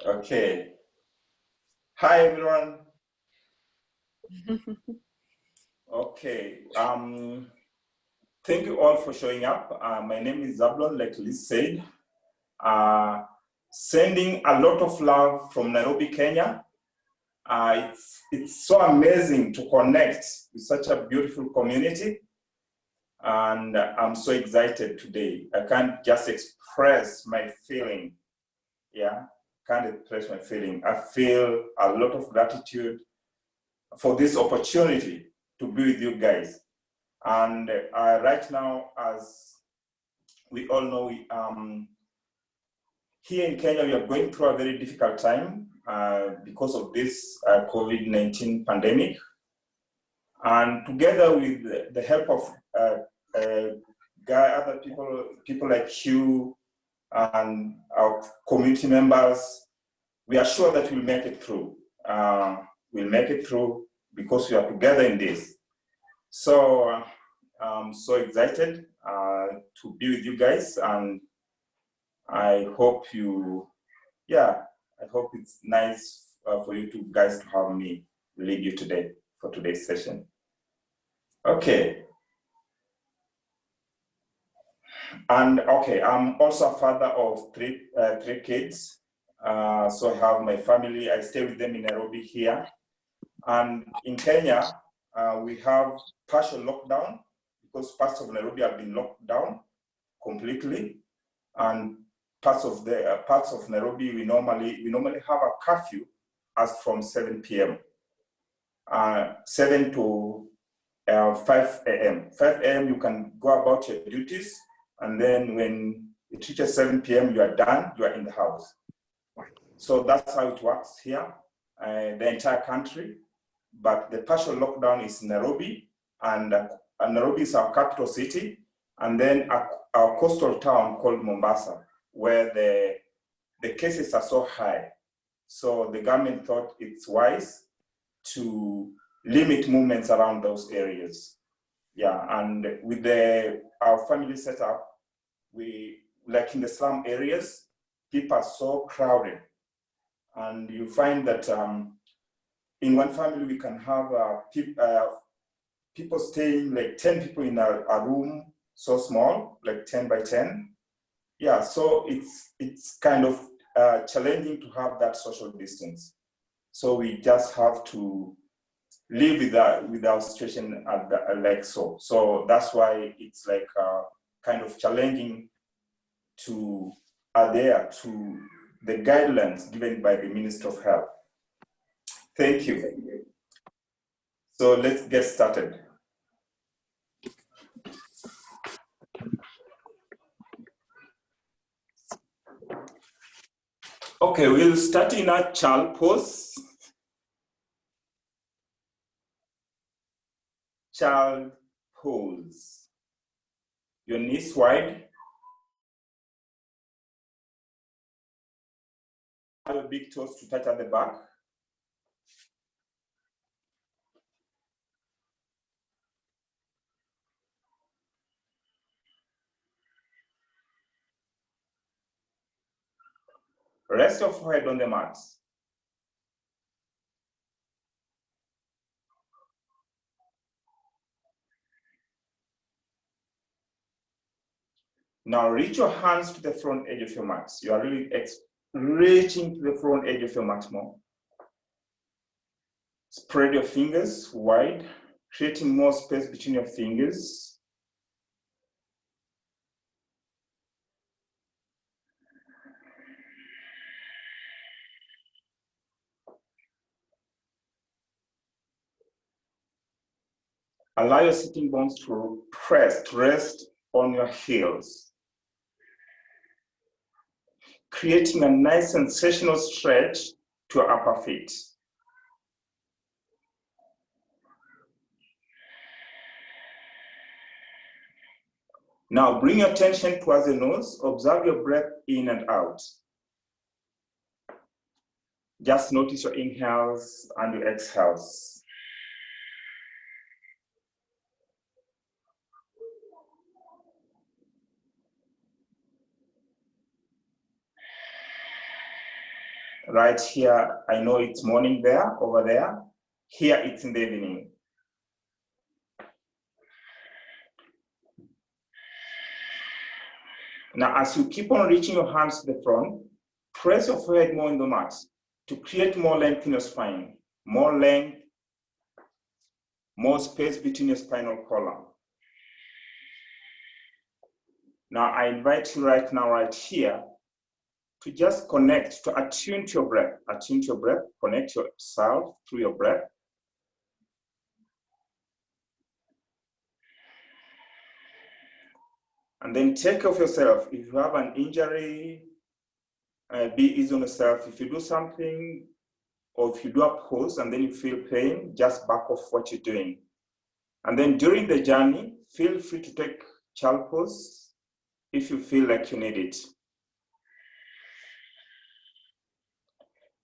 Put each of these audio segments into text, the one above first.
Okay. Hi, everyone. Okay. Thank you all for showing up. My name is Zablon, like Liz said. Sending a lot of love from Nairobi, Kenya. It's so amazing to connect with such a beautiful community. And I'm so excited today. I can't just express my feeling. Yeah, can't express my feeling. I feel a lot of gratitude for this opportunity to be with you guys. And right now, as we all know, here in Kenya, we are going through a very difficult time because of this COVID-19 pandemic. And together with the help of other people like you and our community members, we are sure that we'll make it through. We'll make it through because we are together in this. So I'm so excited to be with you guys, and I hope I hope it's nice for you two guys to have me lead you today for today's session. Okay. And okay, I'm also a father of three kids. So I have my family, I stay with them in Nairobi here. And in Kenya, we have partial lockdown because parts of Nairobi have been locked down completely. And parts of Nairobi, we normally have a curfew as from 7 p.m. 7 to 5 a.m. 5 a.m. you can go about your duties, and then when it reaches 7 p.m. you are done, you are in the house. So that's how it works here, the entire country. But the partial lockdown is Nairobi, and Nairobi is our capital city, and then our coastal town called Mombasa, where the cases are so high. So the government thought it's wise to limit movements around those areas. Yeah, and with our family setup, we, like in the slum areas, people are so crowded. And you find that in one family, we can have people staying, like 10 people in a room, so small, like 10 by 10. Yeah, so it's kind of challenging to have that social distance. So we just have to live with our situation like so. So that's why it's like kind of challenging to adhere to the guidelines given by the Minister of Health. Thank you. So let's get started. Okay, we'll start in a child pose. Child pose. Your knees wide. Have your big toes to touch at the back. Rest your forehead on the mat. Now reach your hands to the front edge of your mat. You are really reaching to the front edge of your mat more. Spread your fingers wide, creating more space between your fingers. Allow your sitting bones to rest on your heels, creating a nice sensational stretch to your upper feet. Now bring your attention towards the nose. Observe your breath in and out. Just notice your inhales and your exhales. Right here, I know it's morning there, over there. Here, it's in the evening. Now, as you keep on reaching your hands to the front, press your forehead more in the mat to create more length in your spine, more length, more space between your spinal column. Now, I invite you right now, right here, to just connect, to attune to your breath. Attune to your breath, connect yourself through your breath. And then take care of yourself. If you have an injury, be easy on yourself. If you do something, or if you do a pose and then you feel pain, just back off what you're doing. And then during the journey, feel free to take child pose if you feel like you need it.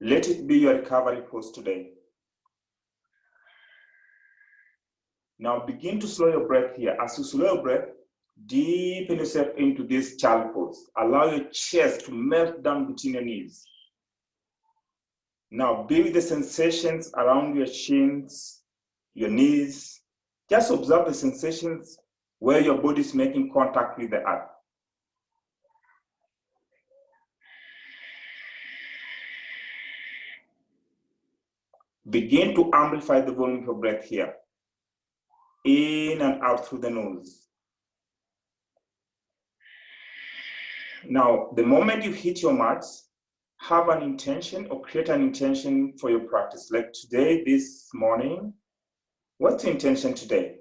Let it be your recovery pose today. Now begin to slow your breath here. As you slow your breath, deepen yourself into this child pose. Allow your chest to melt down between your knees. Now be with the sensations around your shins, your knees. Just observe the sensations where your body is making contact with the earth. Begin to amplify the volume of your breath here. In and out through the nose. Now, the moment you hit your mats, have an intention or create an intention for your practice. Like today, this morning, what's your intention today?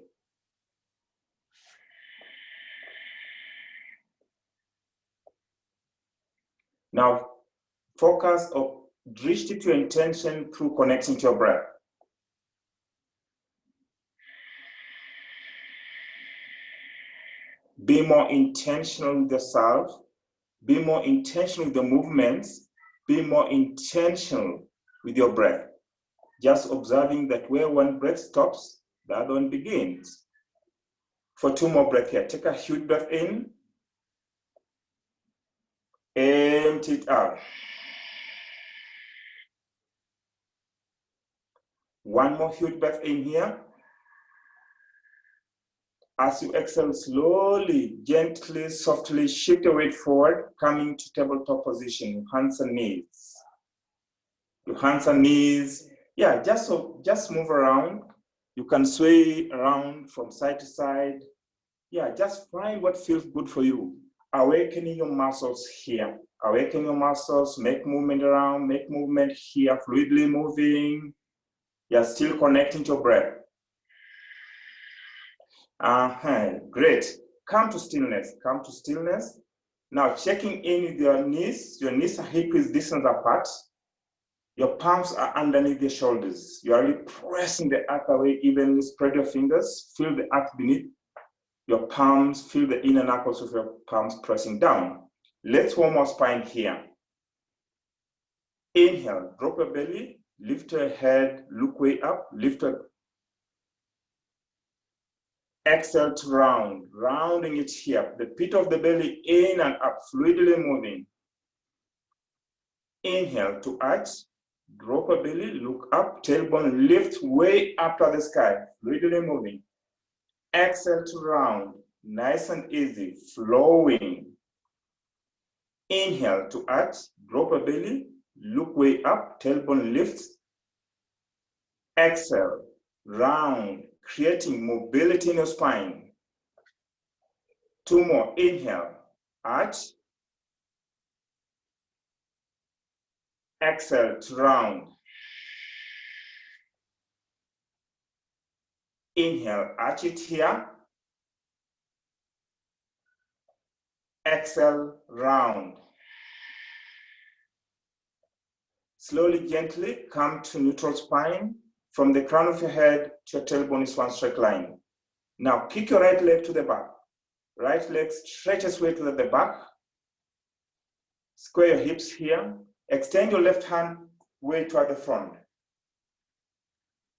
Now, focus or restrict your intention through connecting to your breath. Be more intentional with yourself. Be more intentional with the movements. Be more intentional with your breath. Just observing that where one breath stops, the other one begins. For 2 more breaths here. Take a huge breath in. Empty it out. 1 more huge breath in here. As you exhale, slowly, gently, softly shift your weight forward, coming to tabletop position, hands and knees. Your hands and knees, yeah, just move around. You can sway around from side to side. Yeah, just find what feels good for you. Awakening your muscles here. Awaken your muscles, make movement around, make movement here, fluidly moving. You're still connecting to your breath. Great. Come to stillness. Come to stillness. Now checking in with your knees are hip width distance apart. Your palms are underneath your shoulders. You are really pressing the earth away evenly. Spread your fingers. Feel the earth beneath your palms. Feel the inner knuckles of your palms pressing down. Let's warm our spine here. Inhale, drop your belly, lift your head, look way up, lift your. Exhale to round, rounding it here. The pit of the belly in and up, fluidly moving. Inhale to arch, drop a belly, look up, tailbone lift way up to the sky, fluidly moving. Exhale to round, nice and easy, flowing. Inhale to arch, drop a belly, look way up, tailbone lifts. Exhale, round, creating mobility in your spine. 2 more, inhale, arch. Exhale to round. Inhale, arch it here. Exhale, round. Slowly, gently come to neutral spine. From the crown of your head to your tailbone is one straight line. Now kick your right leg to the back. Right leg stretches way to the back. Square your hips here. Extend your left hand way toward the front.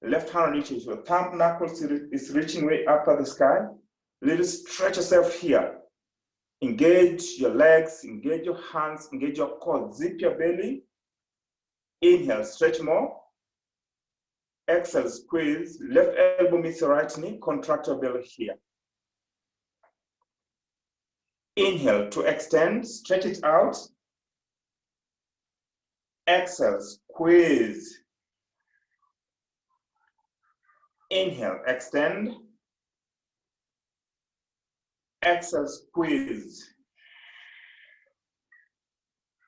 Left hand reaches, your thumb knuckles is reaching way up to the sky. Little stretch yourself here. Engage your legs, engage your hands, engage your core. Zip your belly. Inhale, stretch more. Exhale, squeeze. Left elbow meets the right knee. Contract your belly here. Inhale to extend. Stretch it out. Exhale, squeeze. Inhale, extend. Exhale, squeeze.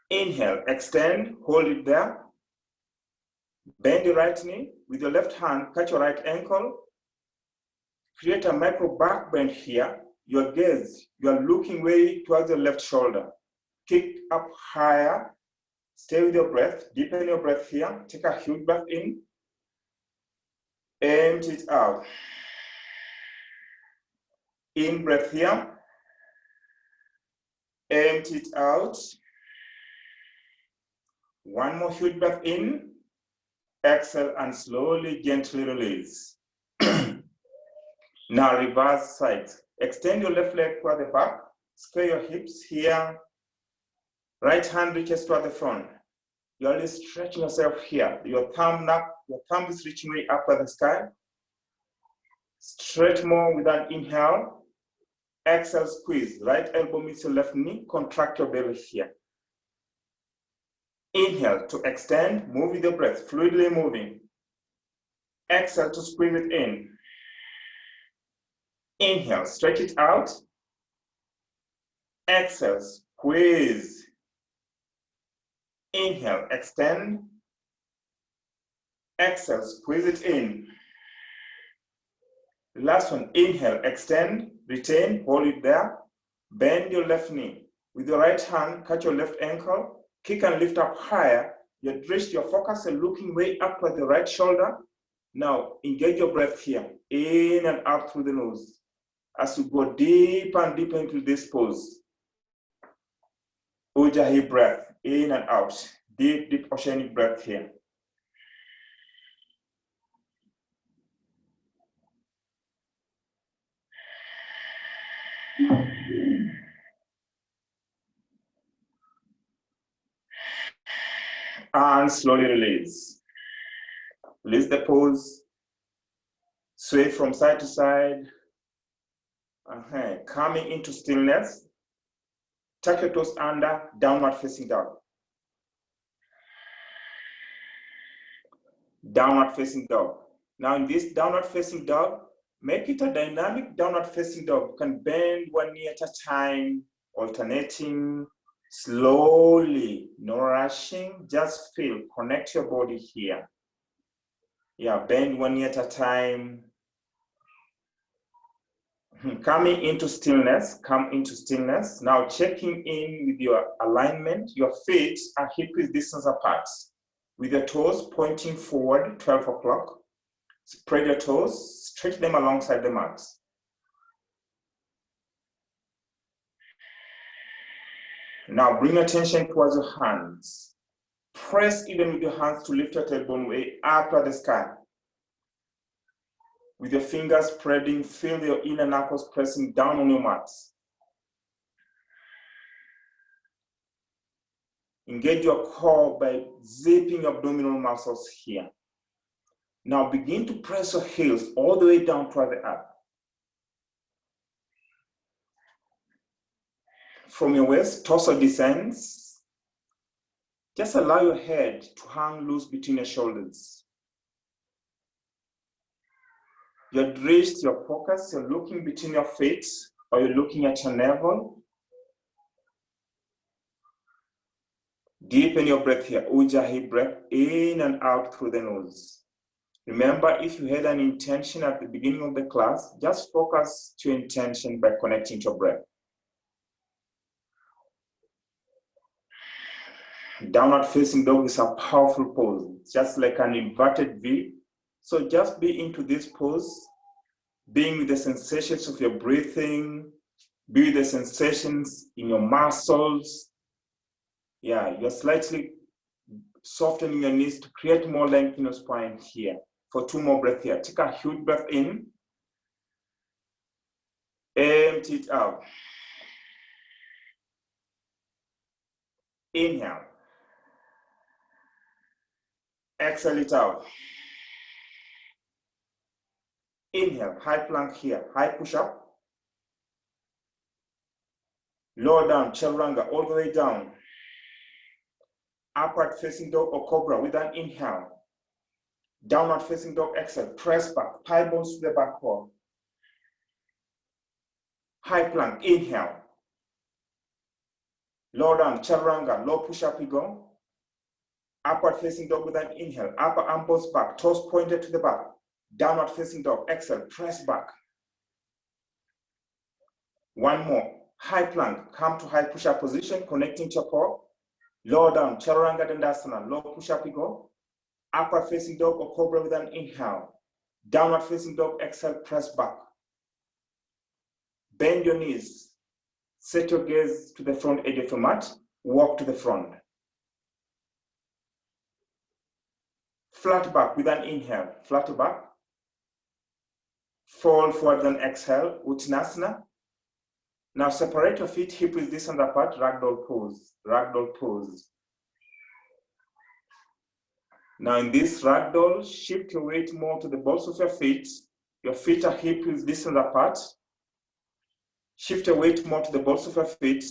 Inhale, extend, hold it there. Bend your right knee. With your left hand, catch your right ankle. Create a micro back bend here. Your gaze, you are looking way towards your left shoulder. Kick up higher. Stay with your breath. Deepen your breath here. Take a huge breath in. Empty it out. In breath here. Empty it out. One more huge breath in. Exhale and slowly, gently release. Now reverse sides. Extend your left leg toward the back. Square your hips here. Right hand reaches toward the front. You're only stretching yourself here. Your thumb is reaching way up at the sky. Stretch more with an inhale. Exhale, squeeze. Right elbow meets your left knee. Contract your belly here. Inhale to extend. Move with your breath. Fluidly moving. Exhale to squeeze it in. Inhale, stretch it out. Exhale, squeeze. Inhale, extend. Exhale, squeeze it in. Last one, inhale, extend, retain, hold it there. Bend your left knee. With your right hand, catch your left ankle. Kick and lift up higher. You drift your focus and looking way up at the right shoulder. Now, engage your breath here. In and out through the nose. As you go deeper and deeper into this pose. Ujjayi breath, in and out. Deep, deep oceanic breath here. And slowly release. Release the pose. Sway from side to side. Coming into stillness. Tuck your toes under, downward facing dog. Downward facing dog. Now in this downward facing dog, make it a dynamic downward facing dog. You can bend one knee at a time, alternating slowly, no rushing, just feel, connect your body here. Yeah, bend one knee at a time. Coming into stillness, come into stillness. Now checking in with your alignment. Your feet are hip width distance apart. With your toes pointing forward, 12 o'clock. Spread your toes, stretch them alongside the mat. Now bring attention towards your hands. Press even with your hands to lift your tailbone way up to the sky. With your fingers spreading, feel your inner knuckles pressing down on your mat. Engage your core by zipping your abdominal muscles here. Now begin to press your heels all the way down toward the earth. From your waist, torso descends. Just allow your head to hang loose between your shoulders. Your wrist, your focus, you're looking between your feet, or you're looking at your navel. Deepen your breath here. Ujjayi breath in and out through the nose. Remember, if you had an intention at the beginning of the class, just focus to your intention by connecting to your breath. Downward facing dog is a powerful pose. It's just like an inverted V. So just be into this pose, being with the sensations of your breathing, be with the sensations in your muscles. Yeah, you're slightly softening your knees to create more length in your spine here. For 2 more breaths here. Take a huge breath in. Empty it out. Inhale. Exhale it out. Inhale, high plank here, high push-up. Lower down, chaturanga, all the way down. Upward facing dog or cobra with an inhale. Downward facing dog, exhale, press back, thigh bones to the back wall. High plank, inhale. Lower down, chaturanga, low push-up we go. Upward facing dog with an inhale, upper arm bones back, toes pointed to the back. Downward facing dog, exhale, press back. One more, high plank, come to high push-up position, connecting to your core. Lower down, chaturanga dandasana, low push-up we go. Upward facing dog or cobra with an inhale. Downward facing dog, exhale, press back. Bend your knees. Set your gaze to the front edge of your mat. Walk to the front. Flat back with an inhale. Flat back. Fall forward and exhale. Uttanasana. Now separate your feet, hip width distance apart. Ragdoll pose. Ragdoll pose. Now in this ragdoll, shift your weight more to the balls of your feet. Your feet are hip width distance apart. Shift your weight more to the balls of your feet.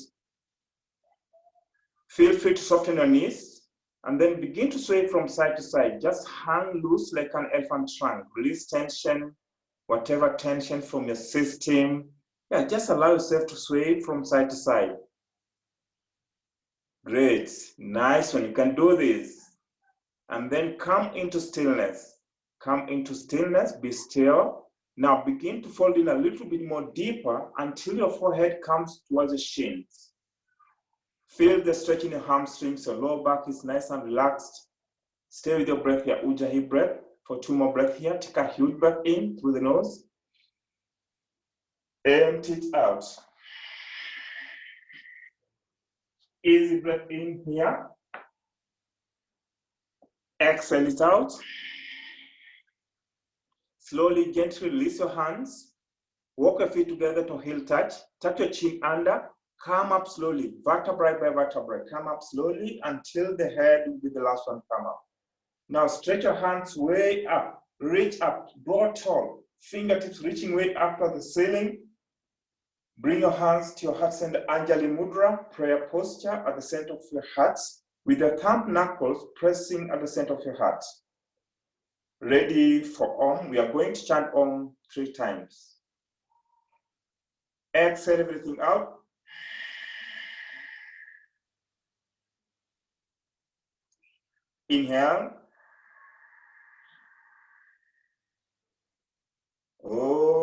Feel free to soften your knees and then begin to sway from side to side. Just hang loose like an elephant trunk. Release tension, whatever tension from your system. Yeah, just allow yourself to sway from side to side. Great, nice one, you can do this. And then come into stillness. Come into stillness, be still. Now begin to fold in a little bit more deeper until your forehead comes towards the shins. Feel the stretch in your hamstrings, your lower back is nice and relaxed. Stay with your breath here, Ujjayi breath. For 2 more breaths here, take a huge breath in through the nose. Empty it out. Easy breath in here. Exhale it out. Slowly, gently release your hands. Walk your feet together to heel touch. Tuck your chin under. Come up slowly, vertebrae by vertebrae. Come up slowly until the head will be the last one to come up. Now stretch your hands way up. Reach up, grow tall. Fingertips reaching way up to the ceiling. Bring your hands to your heart center, Anjali Mudra, prayer posture at the center of your heart, with your thumb knuckles pressing at the center of your heart. Ready for Om. We are going to chant Om 3 times. Exhale everything out. Inhale. Oh.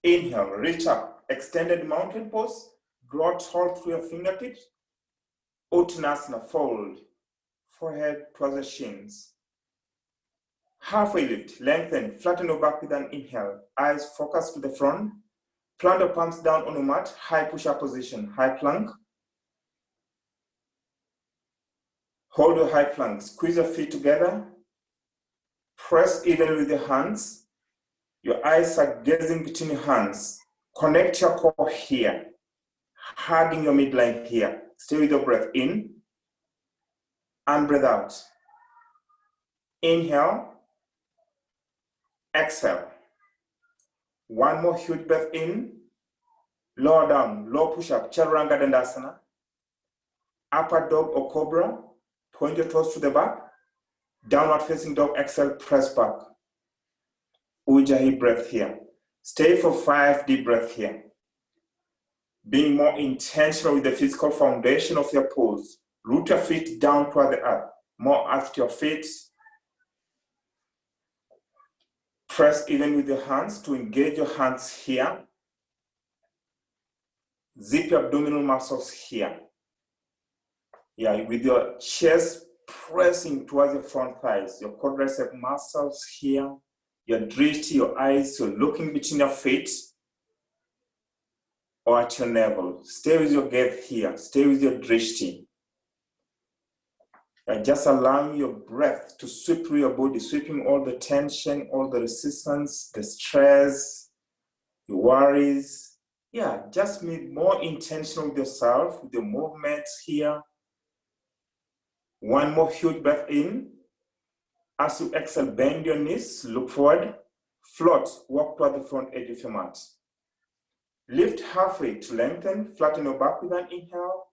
Inhale, reach up, extended mountain pose, grow tall through your fingertips. Uttanasana, fold, forehead towards the shins. Halfway lift, lengthen, flatten your back with an inhale. Eyes focus to the front. Plant your palms down on your mat, high push-up position, high plank. Hold your high plank, squeeze your feet together. Press evenly with your hands. Your eyes are gazing between your hands. Connect your core here, hugging your midline here. Stay with your breath in and breathe out. Inhale, exhale. One more huge breath in, lower down, low push-up, Chaturanga Dandasana. Upper dog or cobra, point your toes to the back. Downward facing dog, exhale, press back. Ujjayi breath here. Stay for 5 deep breaths here. Being more intentional with the physical foundation of your pose. Root your feet down toward the earth. more earth to your feet. Press even with your hands to engage your hands here. Zip your abdominal muscles here. Yeah, with your chest pressing towards your front thighs, your quadricep muscles here, your drishti, your eyes, you're looking between your feet or at your navel. Stay with your gaze here, stay with your drishti. And just allowing your breath to sweep through your body, sweeping all the tension, all the resistance, the stress, the worries. Yeah, just be more intentional with yourself, with the movements here. One more huge breath in. As you exhale, bend your knees, look forward, float, walk toward the front edge of your mat. Lift halfway to lengthen, flatten your back with an inhale,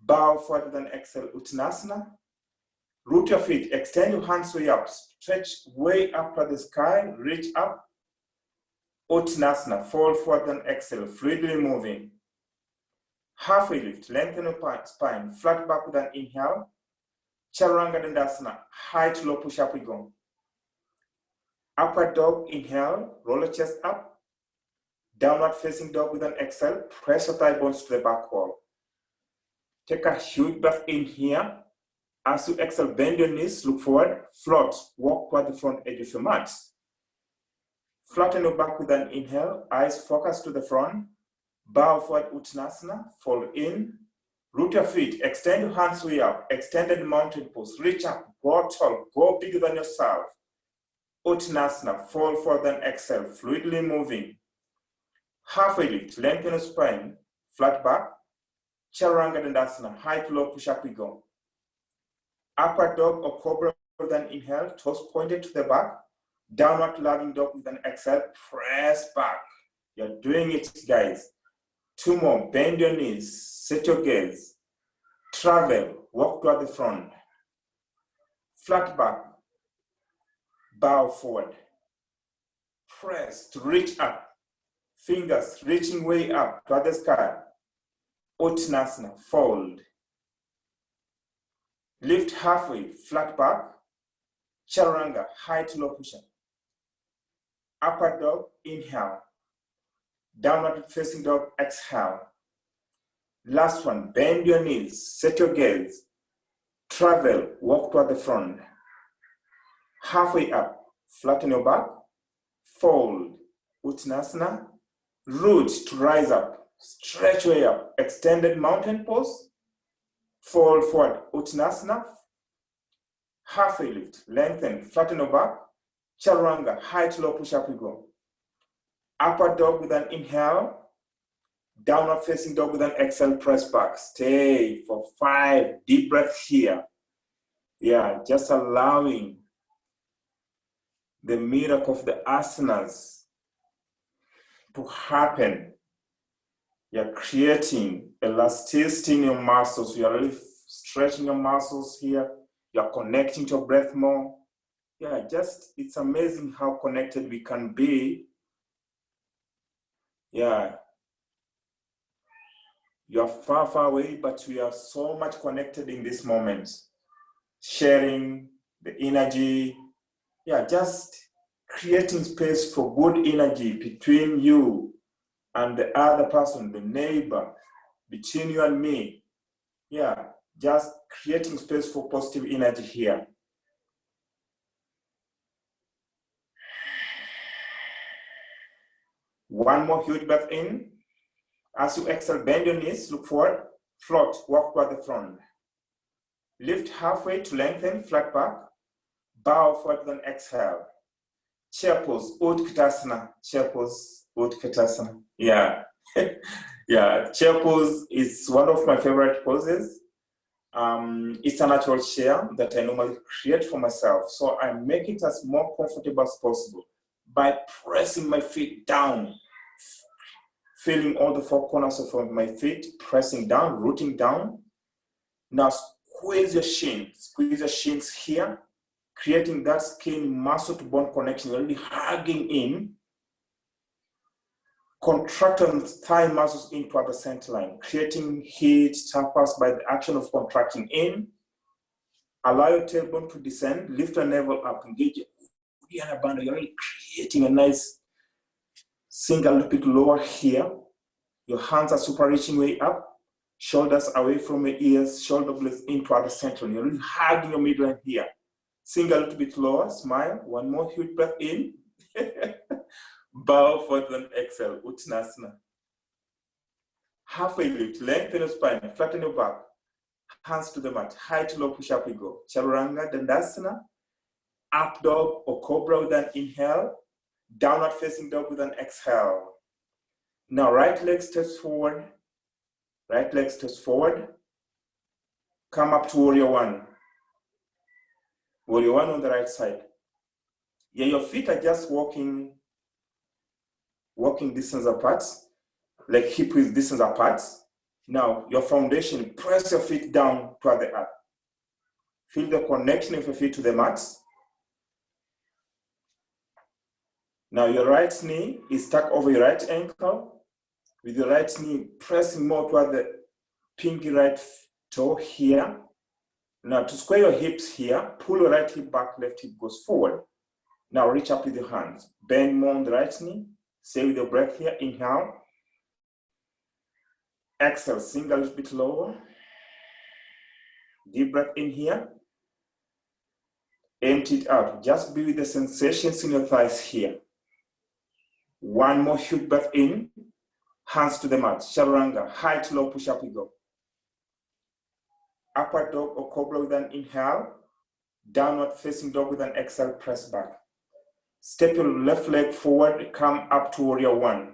bow forward with an exhale, Uttanasana. Root your feet, extend your hands way up, stretch way up to the sky, reach up. Uttanasana, fall forward and exhale, fluidly moving. Halfway lift, lengthen your spine, flat back with an inhale. Chaturanga Dandasana, high to low push up we go. Upward dog, inhale, roll your chest up. Downward facing dog with an exhale, press your thigh bones to the back wall. Take a huge breath in here. As you exhale, bend your knees, look forward, float, walk toward the front edge of your mat. Flatten your back with an inhale, eyes focus to the front, bow forward, Uttanasana, fall in, root your feet, extend your hands way up, extended mountain pose, reach up, go tall, go bigger than yourself. Uttanasana, fall forward and exhale, fluidly moving. Halfway lift, lengthen your spine, flat back, Chaturanga Dandasana, high to low push up we go. Upward dog or cobra with an inhale, toes pointed to the back. Downward loving dog with an exhale, press back. You're doing it, guys. Two more, bend your knees, set your gaze. Travel, walk toward the front. Flat back, bow forward. Press to reach up. Fingers reaching way up toward the sky. Uttanasana, fold. Lift halfway, flat back. Chaturanga, high to low push up. Upward dog, inhale. Downward facing dog, exhale. Last one, bend your knees, set your gaze. Travel, walk toward the front. Halfway up, flatten your back. Fold, Uttanasana. Root to rise up, stretch way up. Extended mountain pose. Fall forward, Uttanasana. Halfway lift, lengthen, flatten your back. Chaturanga, high to low push up we go. Upward dog with an inhale. Downward facing dog with an exhale, press back. Stay for 5 deep breaths here. Yeah, just allowing the miracle of the asanas to happen. You're creating elasticity in your muscles. You're really stretching your muscles here. You're connecting to your breath more. Yeah, just, it's amazing how connected we can be. Yeah. You're far, far away, but we are so much connected in this moment. Sharing the energy. Yeah, just creating space for good energy between you and the other person, the neighbor, between you and me. Yeah, just creating space for positive energy here. One more huge breath in. As you exhale, bend your knees, look forward, float, walk toward the front. Lift halfway to lengthen, flat back, bow forward with an exhale. Chair pose, Utkatasana, chair pose, Utkatasana. Yeah, yeah, chair pose is one of my favorite poses. It's a natural chair that I normally create for myself. So I make it as more comfortable as possible by pressing my feet down, feeling all the 4 corners of my feet, pressing down, rooting down. Now squeeze your shins here, creating that skin muscle to bone connection, really hugging in. Contract on thigh muscles in toward the center line, creating heat, tapas by the action of contracting in Allow your tailbone to descend, lift your navel up, engage your band. You're really creating a nice sink a little bit lower here. Your hands are super reaching way up, shoulders away from your ears, shoulder blades into the center. You're really hugging your midline here. Sink a little bit lower, smile. One more huge breath in. Bow forward and exhale, Uttanasana. Halfway lift, lengthen your spine, flatten your back. Hands to the mat, high to low push up we go. Chaturanga Dandasana, up dog or cobra with an inhale, downward facing dog with an exhale. Now right leg steps forward, right leg steps forward. Come up to warrior one. Warrior one on the right side. Yeah, your feet are just walking distance apart, like hip width distance apart. Now your foundation, press your feet down toward the earth. Feel the connection of your feet to the mat. Now your right knee is stuck over your right ankle. With your right knee pressing more toward the pinky right toe here. Now to square your hips here, pull your right hip back, left hip goes forward. Now reach up with your hands. Bend more on the right knee. Stay with your breath here. Inhale. Exhale, sink a little bit lower. Deep breath in here. Empty it out. Just be with the sensations in your thighs here. One more huge breath in. Hands to the mat. Chaturanga. High to low push up we go. Upward dog or cobra with an inhale. Downward facing dog with an exhale. Press back. Step your left leg forward. Come up to warrior one.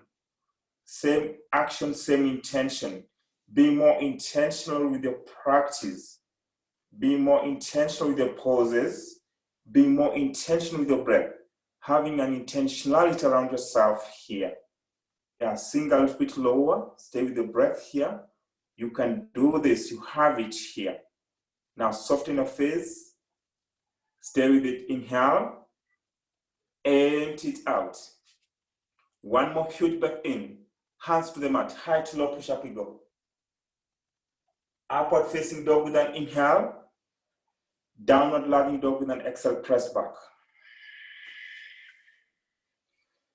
Same action, same intention. Be more intentional with your practice. Be more intentional with your poses. Be more intentional with your breath. Having an intentionality around yourself here. Yeah, sink a little bit lower. Stay with the breath here. You can do this. You have it here. Now soften your face. Stay with it. Inhale. Empty it out. One more huge breath in. Hands to the mat. High to low push up we go. Upward facing dog with an inhale. Downward loving dog with an exhale. Press back.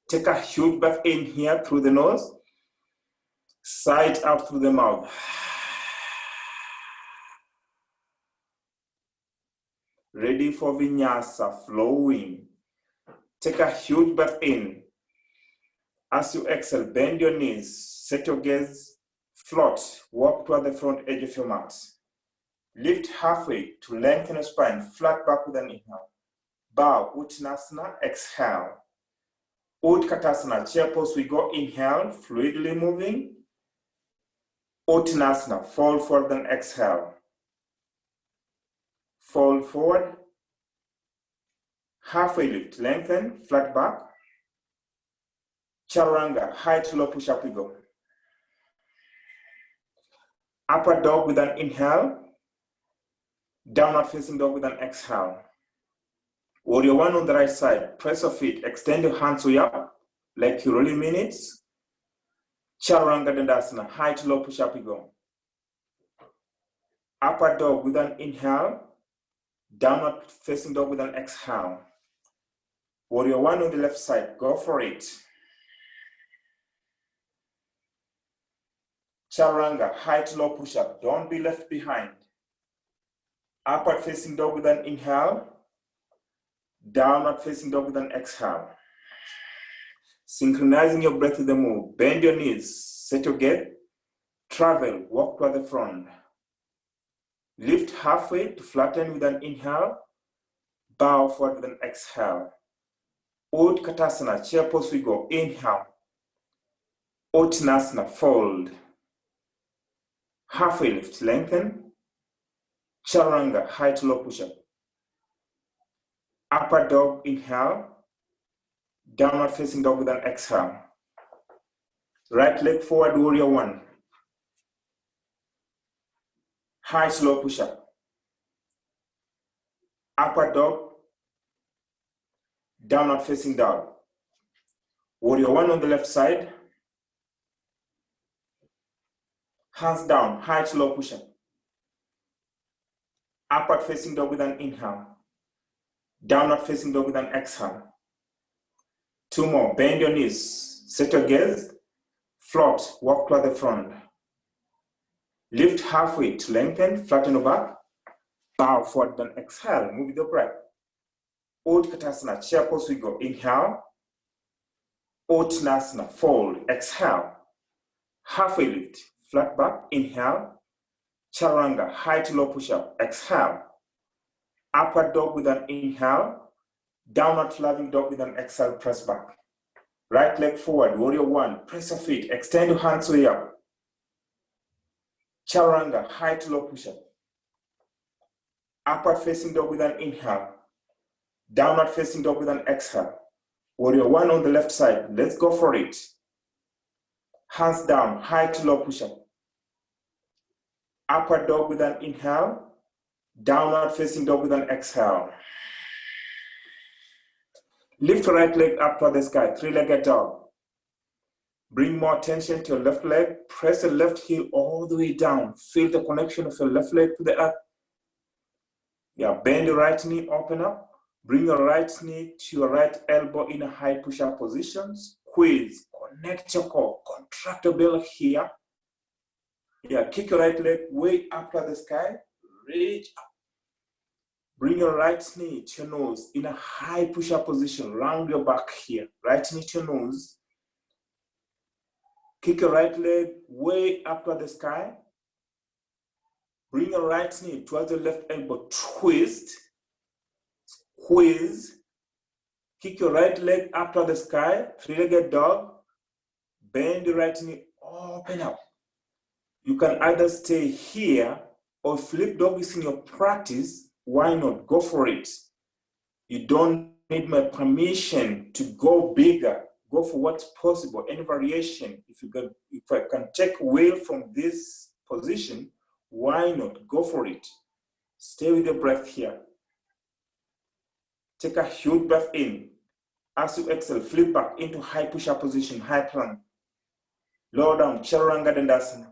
Take a huge breath in here through the nose. Sigh it out through the mouth. Ready for Vinyasa, flowing. Take a huge breath in. As you exhale, bend your knees, set your gaze, float, walk toward the front edge of your mat. Lift halfway to lengthen your spine, flat back with an inhale. Bow, Uttanasana, exhale. Utkatasana, chair pose, we go, inhale, fluidly moving. Uttanasana, fold forward and exhale. Fold forward. Halfway lift, lengthen, flat back. Chaturanga, high to low push up we go. Upward dog with an inhale. Downward facing dog with an exhale. Warrior one on the right side. Press your feet. Extend your hands way up like you really mean it. Chaturanga Dandasana. High to low push up we go. Upward dog with an inhale. Downward facing dog with an exhale. Warrior one on the left side. Go for it. Chaturanga. High to low push up. Don't be left behind. Upward facing dog with an inhale. Downward facing dog with an exhale. Synchronizing your breath with the move. Bend your knees. Set your gait. Travel. Walk toward the front. Lift halfway to flatten with an inhale. Bow forward with an exhale. Utkatasana. Chair pose we go. Inhale. Uttanasana. Fold. Halfway lift. Lengthen. Chaturanga. High to low push up. Upward dog, inhale. Downward facing dog with an exhale. Right leg forward, warrior one. High, slow push up. Upward dog. Downward facing dog. Warrior one on the left side. Hands down, high, slow push up. Upward facing dog with an inhale. Downward facing dog with an exhale. 2 more. Bend your knees. Set your gaze. Float. Walk toward the front. Lift halfway to lengthen. Flatten your back. Bow forward. Then exhale. Move with your breath. Utkatasana. Chair pose we go. Inhale. Uttanasana. Fold. Exhale. Halfway lift. Flat back. Inhale. Chaturanga. High to low push up. Exhale. Upward dog with an inhale. Downward flying dog with an exhale, press back. Right leg forward, warrior 1, press your feet, extend your hands way up. Chaturanga, high to low push-up. Upward facing dog with an inhale. Downward facing dog with an exhale. Warrior 1 on the left side, let's go for it. Hands down, high to low push-up. Upward dog with an inhale. Downward facing dog with an exhale. Lift your right leg up to the sky, 3-legged dog. Bring more attention to your left leg. Press the left heel all the way down. Feel the connection of your left leg to the earth. Yeah, bend your right knee, open up. Bring your right knee to your right elbow in a high push-up position. Squeeze, connect your core, contract your belly here. Yeah, kick your right leg way up to the sky. Reach up. Bring your right knee to your nose in a high push-up position. Round your back here. Right knee to your nose. Kick your right leg way up to the sky. Bring your right knee towards your left elbow. Twist. Squeeze. Kick your right leg up to the sky. 3-legged dog. Bend your right knee. Open up. You can either stay here or flip dog is in your practice. Why not? Go for it. You don't need my permission to go bigger. Go for what's possible. Any variation. If I can take wheel from this position, why not? Go for it. Stay with the breath here. Take a huge breath in. As you exhale, flip back into high push-up position, high plank. Lower down, Chaturanga Dandasana.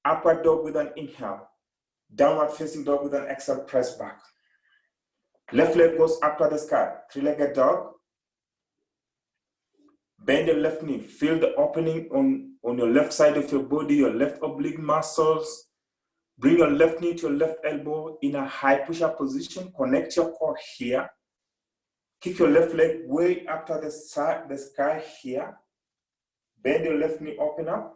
Upward dog with an inhale. Downward facing dog with an exhale, press back. Left leg goes up to the sky, 3-legged dog. Bend your left knee, feel the opening on your left side of your body, your left oblique muscles. Bring your left knee to your left elbow in a high push-up position. Connect your core here. Kick your left leg way up to the sky here. Bend your left knee, open up.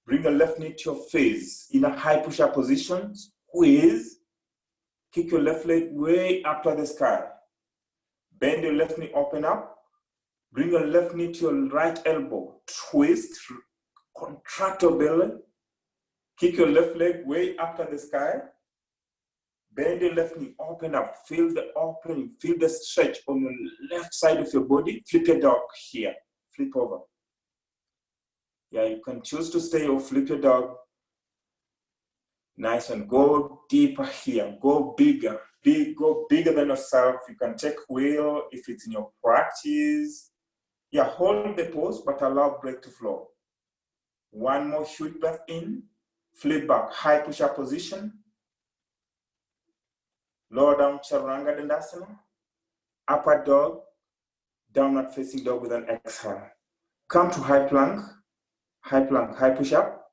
Bring your left knee to your face in a high push-up position. Squeeze. Kick your left leg way up to the sky. Bend your left knee, open up. Bring your left knee to your right elbow. Twist. Contract your belly. Kick your left leg way up to the sky. Bend your left knee, open up. Feel the opening. Feel the stretch on your left side of your body. Flip your dog here. Flip over. Yeah, you can choose to stay or flip your dog. Nice one. Go deeper here. Go bigger. Go bigger than yourself. You can take wheel if it's in your practice. Yeah, hold the pose, but allow breath to flow. One more huge breath in. Flip back. High push-up position. Lower down, Chaturanga Dandasana. Upward dog. Downward facing dog with an exhale. Come to high plank. High plank, high push-up.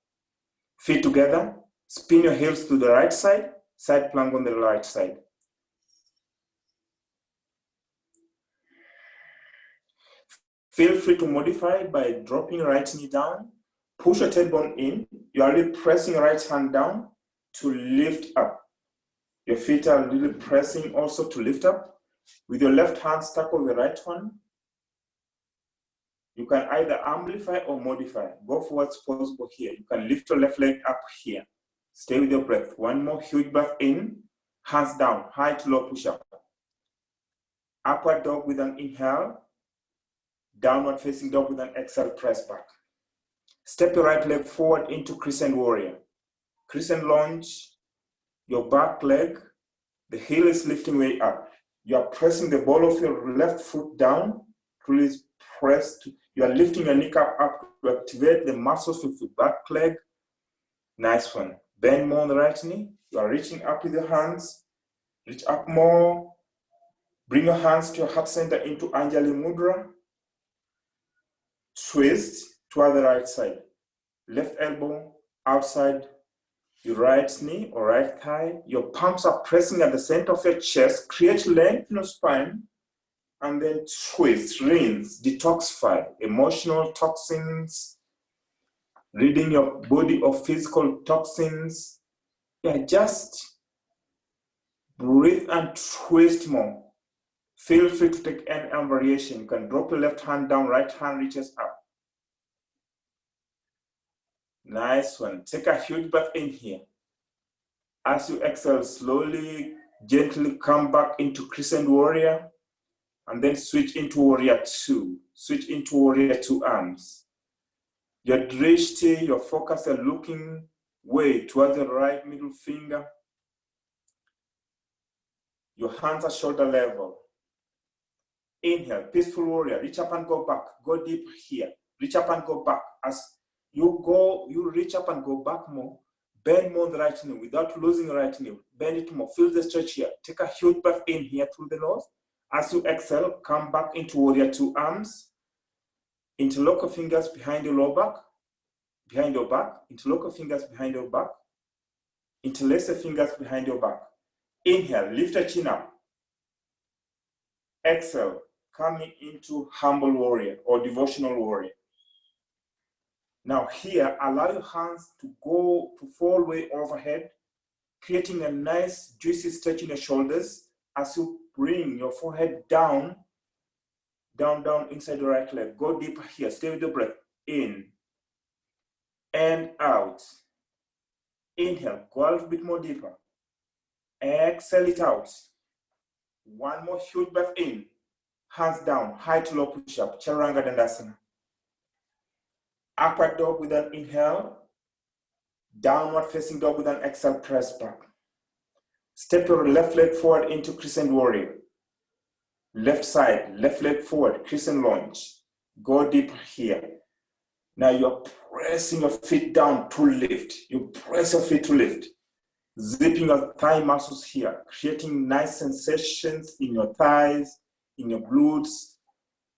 Feet together. Spin your heels to the right side. Side plank on the right side. Feel free to modify by dropping your right knee down. Push your tailbone in. You are really pressing your right hand down to lift up. Your feet are really pressing also to lift up. With your left hand stuck on the right one. You can either amplify or modify. Go for what's possible here. You can lift your left leg up here. Stay with your breath. One more huge breath in. Hands down. High to low push-up. Upward dog with an inhale. Downward facing dog with an exhale. Press back. Step your right leg forward into crescent warrior. Crescent lunge. Your back leg. The heel is lifting way up. You are pressing the ball of your left foot down. Please press. You are lifting your kneecap up to activate the muscles of your back leg. Nice one. Bend more on the right knee. You are reaching up with your hands. Reach up more. Bring your hands to your heart center into Anjali Mudra. Twist toward the right side. Left elbow outside your right knee or right thigh. Your palms are pressing at the center of your chest. Create length in your spine. And then twist, rinse, detoxify emotional toxins, ridding your body of physical toxins. Yeah, just breathe and twist more. Feel free to take any variation. You can drop your left hand down, right hand reaches up. Nice one. Take a huge breath in here. As you exhale, slowly, gently come back into Crescent Warrior, and then switch into Warrior 2. Switch into Warrior 2 arms. Your drishti, your focus are looking way towards the right middle finger. Your hands are shoulder level. Inhale, peaceful warrior. Reach up and go back. Go deep here. Reach up and go back. As you go, you reach up and go back more. Bend more on the right knee without losing the right knee. Bend it more. Feel the stretch here. Take a huge breath in here through the nose. As you exhale, come back into Warrior 2 arms. Interlock your fingers behind your lower back. Behind your back. Interlock your fingers behind your back. Interlace your fingers behind your back. Inhale, lift your chin up. Exhale, coming into Humble Warrior or Devotional Warrior. Now here, allow your hands to fall way overhead, creating a nice juicy stretch in your shoulders as you bring your forehead down, down inside the right leg. Go deeper here, stay with the breath. In and out. Inhale, go a little bit more deeper. Exhale it out. One more huge breath in. Hands down, high to low push-up, Chaturanga Dandasana. Upward dog with an inhale. Downward facing dog with an exhale, press back. Step your left leg forward into Crescent Warrior. Left side, left leg forward, Crescent Lunge. Go deep here. Now you're pressing your feet down to lift. You press your feet to lift. Zipping your thigh muscles here, creating nice sensations in your thighs, in your glutes.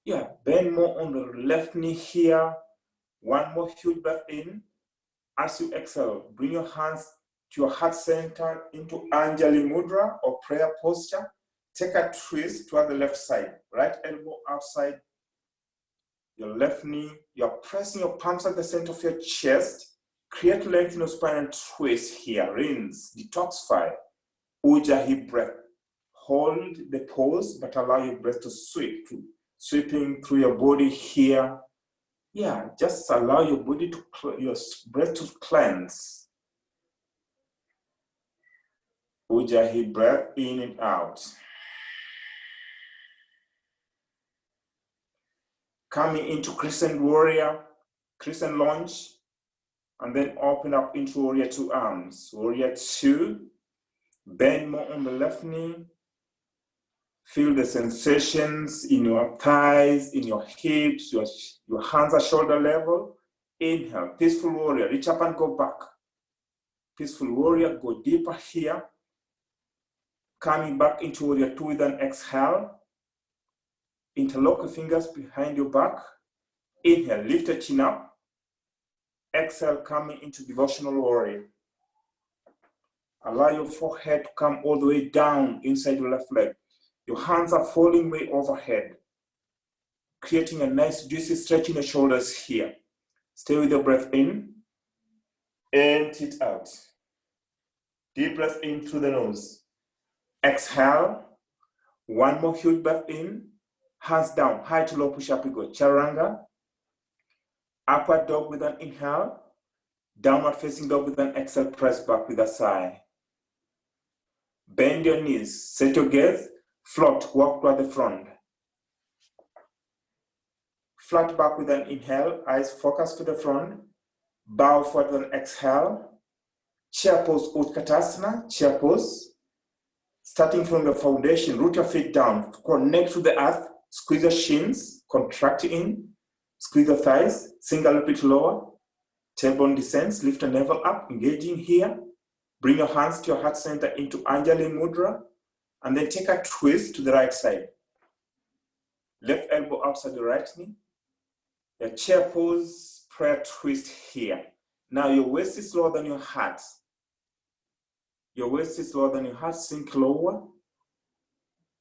Yeah, bend more on the left knee here. One more huge breath in. As you exhale, bring your hands to your heart center into Anjali Mudra or prayer posture. Take a twist toward the left side. Right elbow outside your left knee. You're pressing your palms at the center of your chest. Create length in your spine and twist here. Rinse, detoxify. Ujjayi breath. Hold the pose, but allow your breath to sweep, sweeping through your body here. Yeah, just allow your body to, your breath to cleanse. Ujjayi breath in and out. Coming into Crescent Warrior, Crescent Lunge, and then open up into Warrior 2 arms. Warrior 2, bend more on the left knee. Feel the sensations in your thighs, in your hips, your hands are shoulder level. Inhale, peaceful warrior, reach up and go back. Peaceful warrior, go deeper here. Coming back into Warrior 2 with an exhale. Interlock your fingers behind your back. Inhale, lift your chin up. Exhale, coming into Devotional Warrior. Allow your forehead to come all the way down inside your left leg. Your hands are falling way overhead, creating a nice juicy stretch in the shoulders here. Stay with your breath in, empty it out. Deep breath in through the nose. Exhale, one more huge breath in, hands down, high to low push-up, we go. Chaturanga, upward dog with an inhale, downward facing dog with an exhale, press back with a sigh. Bend your knees, set your gaze, float, walk toward the front. Flat back with an inhale, eyes focus to the front. Bow forward with an exhale. Chair pose, Utkatasana, chair pose. Starting from the foundation, root your feet down, connect to the earth, squeeze your shins, contract in, squeeze your thighs, sink a little bit lower. Tailbone descends, lift the navel up, engaging here. Bring your hands to your heart center into Anjali Mudra, and then take a twist to the right side. Left elbow outside the right knee. Your chair pose, prayer twist here. Now your waist is lower than your heart. Your waist is lower than your heart, sink lower.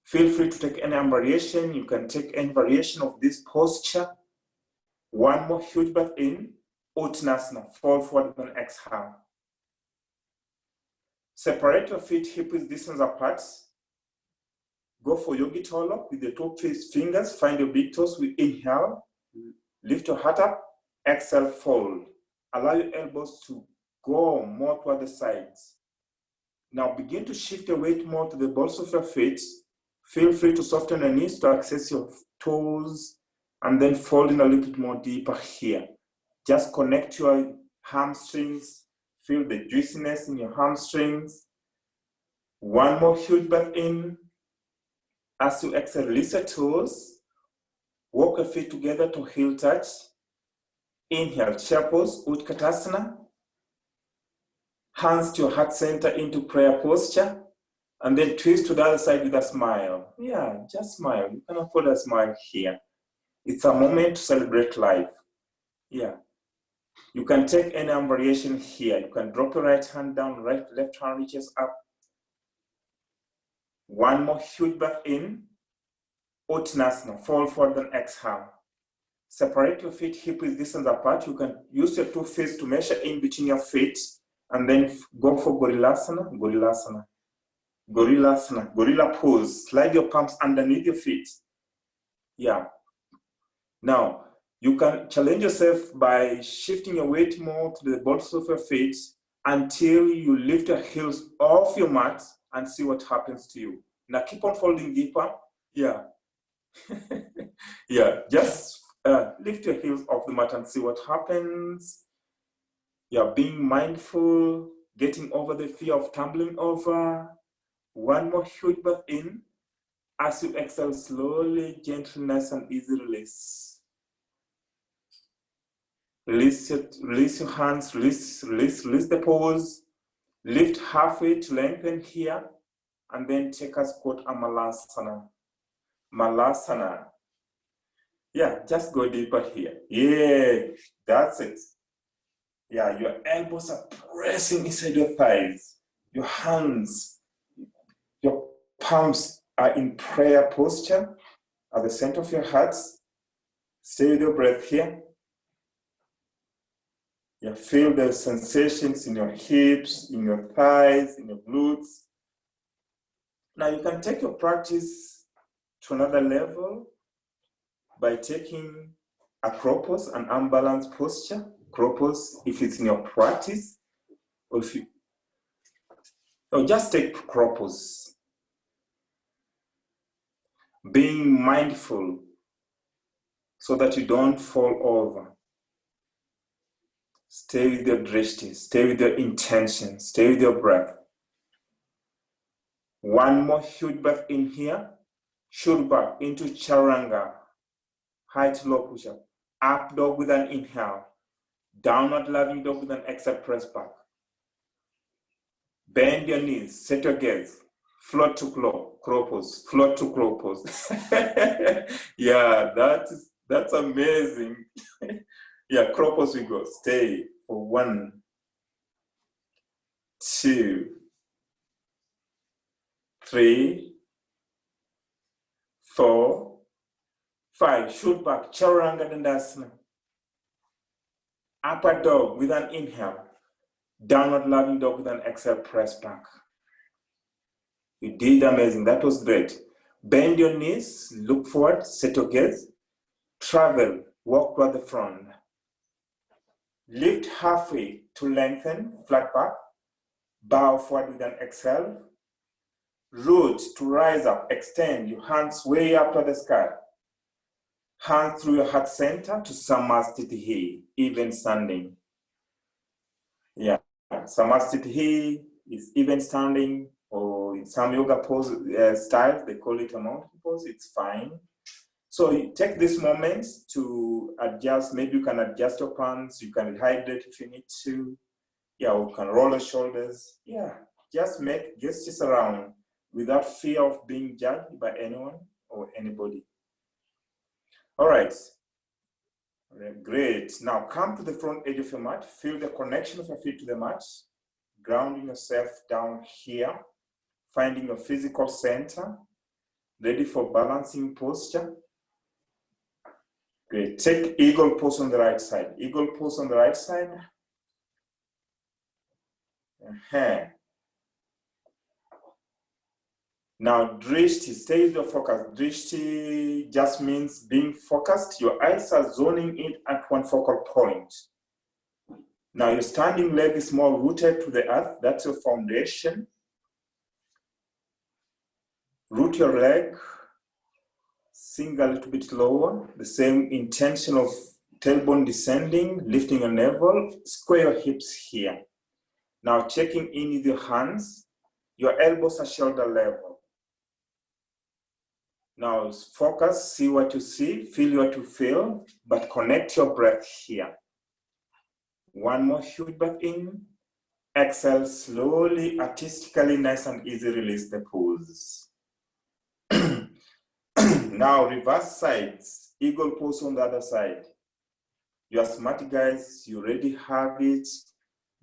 Feel free to take any variation. You can take any variation of this posture. One more huge breath in, Uttanasana, fall forward and exhale. Separate your feet hip-width distance apart. Go for Yogi Tolo with the top fingers. Find your big toes. We inhale, lift your heart up, exhale, fold. Allow your elbows to go more toward the sides. Now begin to shift your weight more to the balls of your feet. Feel free to soften your knees to access your toes, and then fold in a little bit more deeper here. Just connect your hamstrings. Feel the juiciness in your hamstrings. One more huge breath in. As you exhale, release your toes. Walk your feet together to heel touch. Inhale, chair pose, Utkatasana. Hands to your heart center into prayer posture. And then twist to the other side with a smile. Yeah, just smile. You can afford a smile here. It's a moment to celebrate life. Yeah. You can take any variation here. You can drop your right hand down, left hand reaches up. One more huge breath in. Uttanasana, fall forward and exhale. Separate your feet hip-width distance apart. You can use your 2 fists to measure in between your feet, and then go for Gorillasana, Gorillasana, Gorillasana, Gorilla pose. Slide your palms underneath your feet. Yeah. Now, you can challenge yourself by shifting your weight more to the balls of your feet until you lift your heels off your mat and see what happens to you. Now keep on folding deeper. Yeah. Yeah, just lift your heels off the mat and see what happens. You're being mindful, getting over the fear of tumbling over. One more huge breath in. As you exhale, slowly, gently, nice and easy release. Release your hands, release the pose. Lift halfway to lengthen here, and then take a squat and Malasana. Malasana. Yeah, just go deeper here. Yeah, that's it. Yeah, your elbows are pressing inside your thighs. Your hands, your palms are in prayer posture at the center of your heart. Stay with your breath here. You feel the sensations in your hips, in your thighs, in your glutes. Now you can take your practice to another level by taking a crow pose, an unbalanced posture. Crow pose, if it's in your practice, or if you, or just take crow pose. Being mindful so that you don't fall over. Stay with your drishti, stay with your intention, stay with your breath. One more huge breath in here. Shoot back into Charanga. High to low push-up. Up dog with an inhale. Downward loving dog with an exhale, press back. Bend your knees, set your gaze. Float to crow pose. Float to crow pose. Yeah, that's amazing. Yeah, crow pose we go. Stay for 1, 2, 3, 4, 5. Shoot back. Chaturanga Dandasana. Upward dog with an inhale. Downward loving dog with an exhale, press back. You did amazing. That was great. Bend your knees, look forward, set your gaze. Travel, walk toward the front. Lift halfway to lengthen, flat back. Bow forward with an exhale. Root to rise up, extend your hands way up to the sky. Hands through your heart center to Samastitihi, even standing. Yeah, Samastitihi is even standing, or in some yoga pose styles, they call it a mountain pose, it's fine. So you take this moment to adjust, maybe you can adjust your pants, you can rehydrate if you need to. Yeah, we can roll the shoulders. Yeah, just make gestures around without fear of being judged by anyone or anybody. All right. Great. Now come to the front edge of your mat. Feel the connection of your feet to the mat. Grounding yourself down here. Finding your physical center. Ready for balancing posture. Great. Take eagle pose on the right side. Eagle pose on the right side. Now, drishti, stay with your focus. Drishti just means being focused. Your eyes are zoning in at one focal point. Now, your standing leg is more rooted to the earth. That's your foundation. Root your leg. Sink a little bit lower. The same intention of tailbone descending, lifting your navel. Square your hips here. Now, checking in with your hands. Your elbows are shoulder level. Now focus, see what you see, feel what you feel, but connect your breath here. One more huge breath in. Exhale slowly, artistically, nice and easy, release the pose. Now reverse sides, eagle pose on the other side. You are smart guys, you already have it.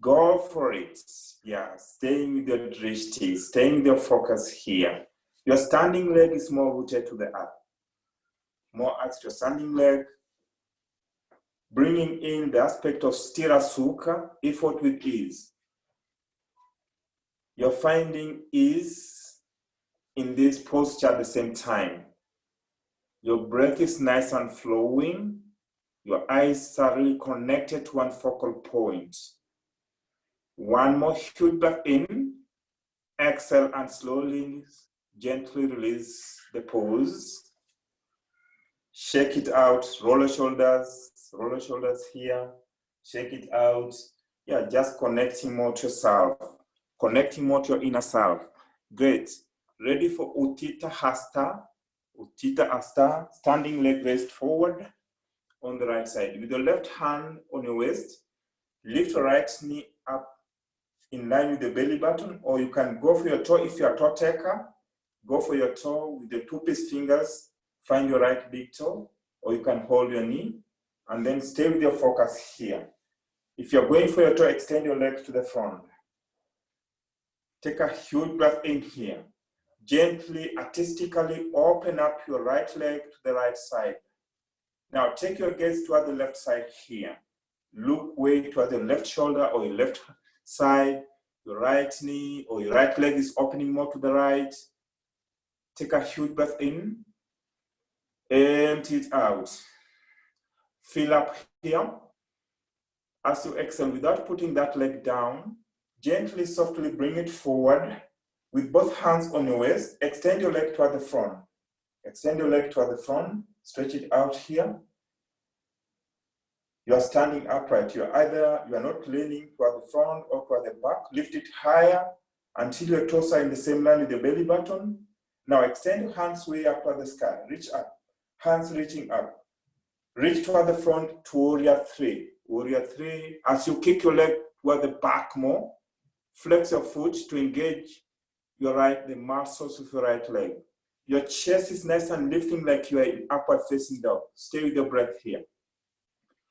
Go for it. Yeah, staying with your drishti, staying with your focus here. Your standing leg is more rooted to the earth. More as your standing leg. Bringing in the aspect of stira sukha, effort with ease. You're finding ease in this posture at the same time. Your breath is nice and flowing. Your eyes are really connected to one focal point. One more huge breath in. Exhale and slowly, gently release the pose. Shake it out, roll your shoulders here. Shake it out. Yeah, just connecting more to yourself. Connecting more to your inner self. Great. Ready for Utthita Hasta. Utthita Hasta, standing leg raised forward on the right side. With your left hand on your waist, lift your right knee up in line with the belly button, or you can go for your toe if you're a toe taker. Go for your toe with the two-piece fingers, find your right big toe, or you can hold your knee, and then stay with your focus here. If you're going for your toe, extend your legs to the front. Take a huge breath in here. Gently, artistically open up your right leg to the right side. Now take your gaze toward the left side here. Look way toward the left shoulder or your left side. Your right knee or your right leg is opening more to the right. Take a huge breath in. Empty it out. Fill up here. As you exhale, without putting that leg down, gently, softly bring it forward with both hands on your waist. Extend your leg toward the front. Extend your leg toward the front. Stretch it out here. You are standing upright. You are not leaning toward the front or toward the back. Lift it higher until your toes are in the same line with the belly button. Now extend your hands way up toward the sky. Reach up. Hands reaching up. Reach toward the front to warrior three. Warrior three. As you kick your leg toward the back more, flex your foot to engage the muscles of your right leg. Your chest is nice and lifting like you are in upward facing dog. Stay with your breath here.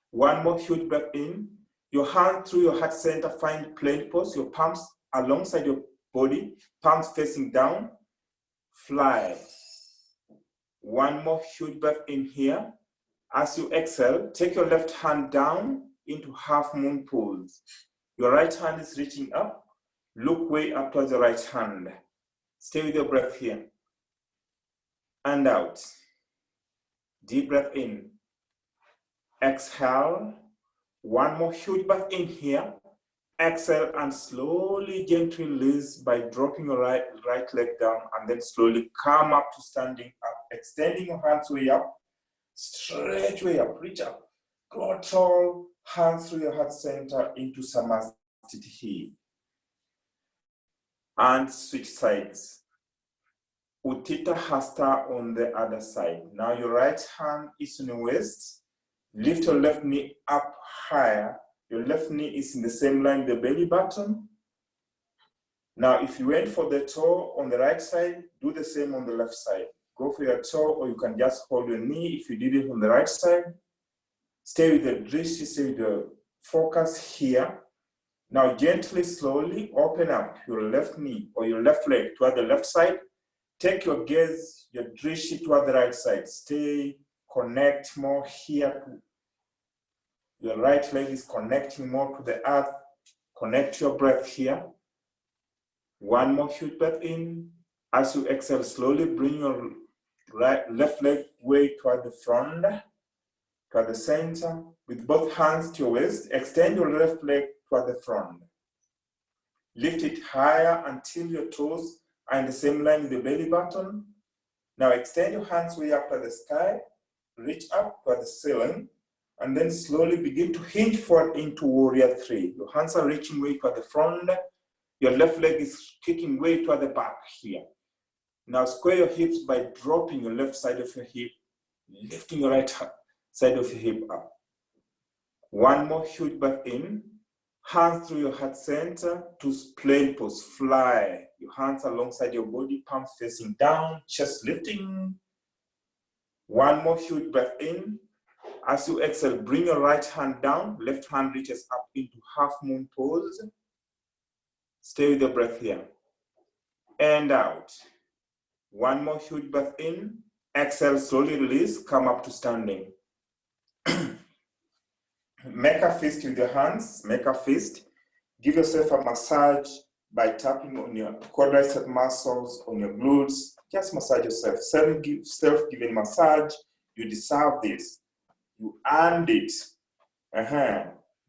One more huge breath in. Your hand through your heart center, find plank pose. Your palms alongside your body, palms facing down. Fly. One more huge breath in here. As you exhale, take your left hand down into half moon pose. Your right hand is reaching up. Look way up towards the right hand. Stay with your breath here. And out. Deep breath in. Exhale. One more huge breath in here. Exhale and slowly, gently release by dropping your right leg down and then slowly come up to standing up. Extending your hands way up. Stretch way up. Reach up. Grow tall. Hands through your heart center into Samasthiti. And switch sides. Utthita Hasta on the other side. Now your right hand is on your waist. Lift your left knee up higher Your left knee is in the same line with the belly button. Now, if you went for the toe on the right side, do the same on the left side. Go for your toe, or you can just hold your knee if you did it on the right side. Stay with the drishti, stay with the focus here. Now, gently, slowly open up your left knee or your left leg toward the left side. Take your gaze, your drishti toward the right side. Stay, connect more here. Your right leg is connecting more to the earth. Connect your breath here. One more huge breath in. As you exhale, slowly bring your left leg way toward the front, toward the center. With both hands to your waist, extend your left leg toward the front. Lift it higher until your toes are in the same line with the belly button. Now extend your hands way up to the sky. Reach up toward the ceiling. And then slowly begin to hinge forward into warrior three. Your hands are reaching way toward the front. Your left leg is kicking way toward the back here. Now square your hips by dropping your left side of your hip, lifting your right side of your hip up. One more huge breath in. Hands through your heart center to plank pose, fly. Your hands alongside your body, palms facing down, chest lifting. One more huge breath in. As you exhale, bring your right hand down, left hand reaches up into half moon pose. Stay with your breath here. And out. One more huge breath in. Exhale, slowly release, come up to standing. Make a fist with your hands, make a fist. Give yourself a massage by tapping on your quadricep muscles, on your glutes. Just massage yourself. Self-given massage. You deserve this. You earned it.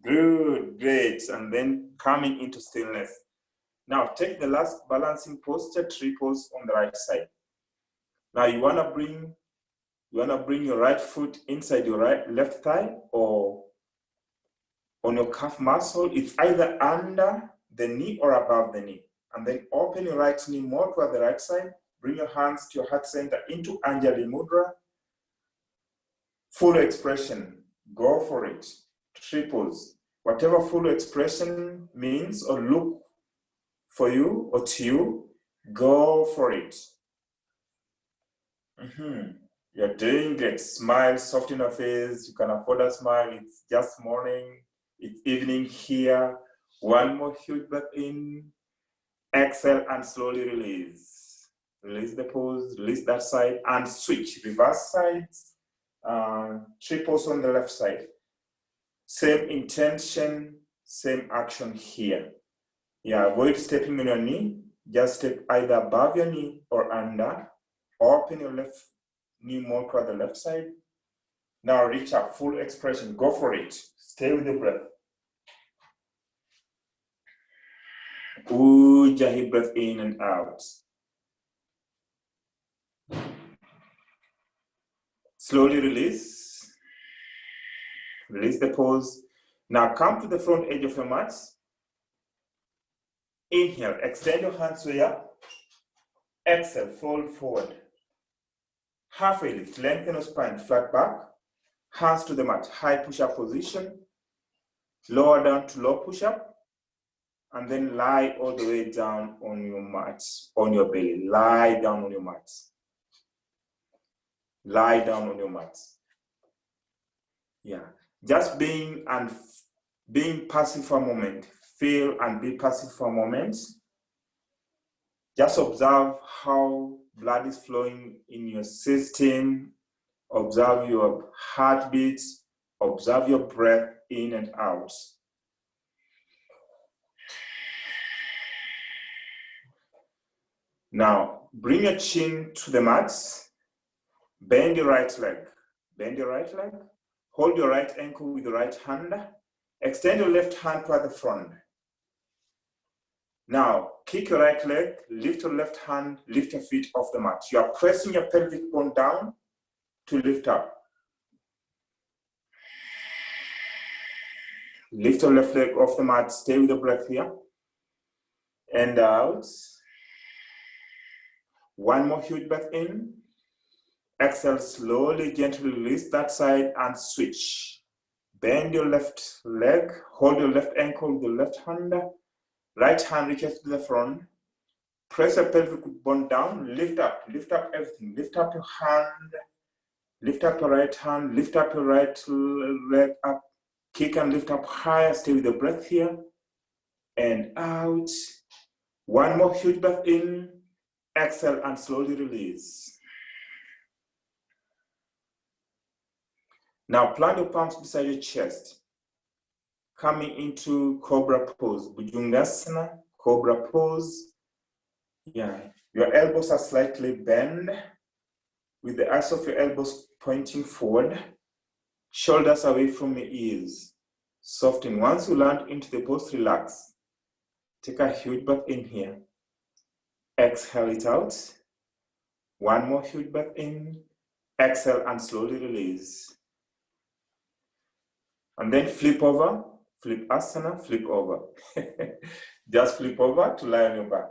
Good, great. And then coming into stillness. Now take the last balancing posture, tree pose on the right side. Now you wanna bring your right foot inside your left thigh or on your calf muscle. It's either under the knee or above the knee. And then open your right knee more toward the right side. Bring your hands to your heart center into Anjali Mudra. Full expression, go for it. Tree pose. Whatever full expression means or look for you or to you, go for it. You're doing great. Smile, soften your face. You can afford a smile. It's just morning. It's evening here. One more huge breath in. Exhale and slowly release. Release the pose, release that side and switch. Reverse sides. Tree pose on the left side. Same intention, same action here. Yeah, avoid stepping on your knee. Just step either above your knee or under. Open your left knee more toward the left side. Now reach up, full expression. Go for it. Stay with the breath. Ujjayi breath in and out. Slowly release. Release the pose. Now come to the front edge of your mat. Inhale, extend your hands way up. Exhale, fold forward. Halfway lift, lengthen your spine, flat back. Hands to the mat, high push-up position. Lower down to low push-up. And then lie all the way down on your mat, on your belly. Lie down on your mat. Lie down on your mat. Yeah, just being passive for a moment. Feel and be passive for a moment. Just observe how blood is flowing in your system. Observe your heartbeat. Observe your breath in and out. Now, bring your chin to the mat. Bend your right leg. Bend your right leg. Hold your right ankle with the right hand. Extend your left hand toward the front. Now, kick your right leg, lift your left hand, lift your feet off the mat. You are pressing your pelvic bone down to lift up. Lift your left leg off the mat, stay with the breath here. And out. One more huge breath in. Exhale, slowly, gently release that side and switch. Bend your left leg, hold your left ankle with the left hand, right hand reaches to the front. Press your pelvic bone down, lift up everything. Lift up your hand, lift up your right hand, lift up your right leg up, kick and lift up higher, stay with the breath here, and out. One more huge breath in, exhale and slowly release. Now plant your palms beside your chest, coming into Cobra pose, Bhujangasana, Cobra pose. Yeah, your elbows are slightly bent, with the arcs of your elbows pointing forward, shoulders away from your ears. Soften. Once you land into the pose, relax. Take a huge breath in here. Exhale it out. One more huge breath in. Exhale and slowly release. And then flip over, flip asana, flip over. Just flip over to lie on your back.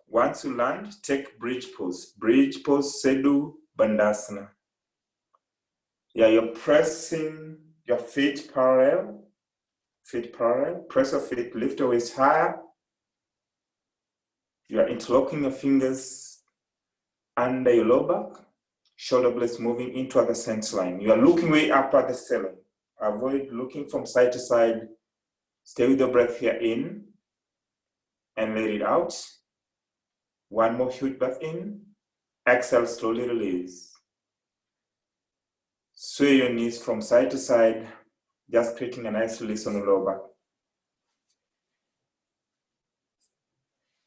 Once you land, take bridge pose. Bridge pose, Sedu Bandhasana. Yeah, you're pressing your feet parallel. Feet parallel. Press your feet, lift your waist higher. You are interlocking your fingers under your lower back. Shoulder blades moving into the center line. You are looking way up at the ceiling. Avoid looking from side to side. Stay with your breath here in and let it out. One more huge breath in. Exhale, slowly release. Sway your knees from side to side, just creating a nice release on the lower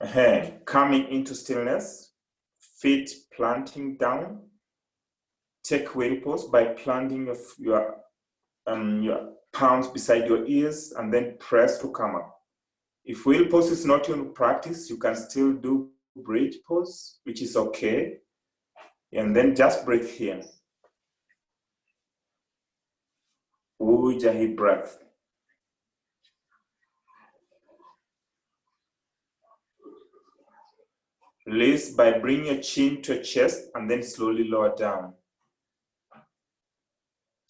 back. Coming into stillness, feet planting down. Take whale pose by planting your palms beside your ears and then press to come up. If whale pose is not your practice, you can still do bridge pose, which is okay. And then just breathe here. Ujjayi breath. Release by bringing your chin to your chest and then slowly lower down.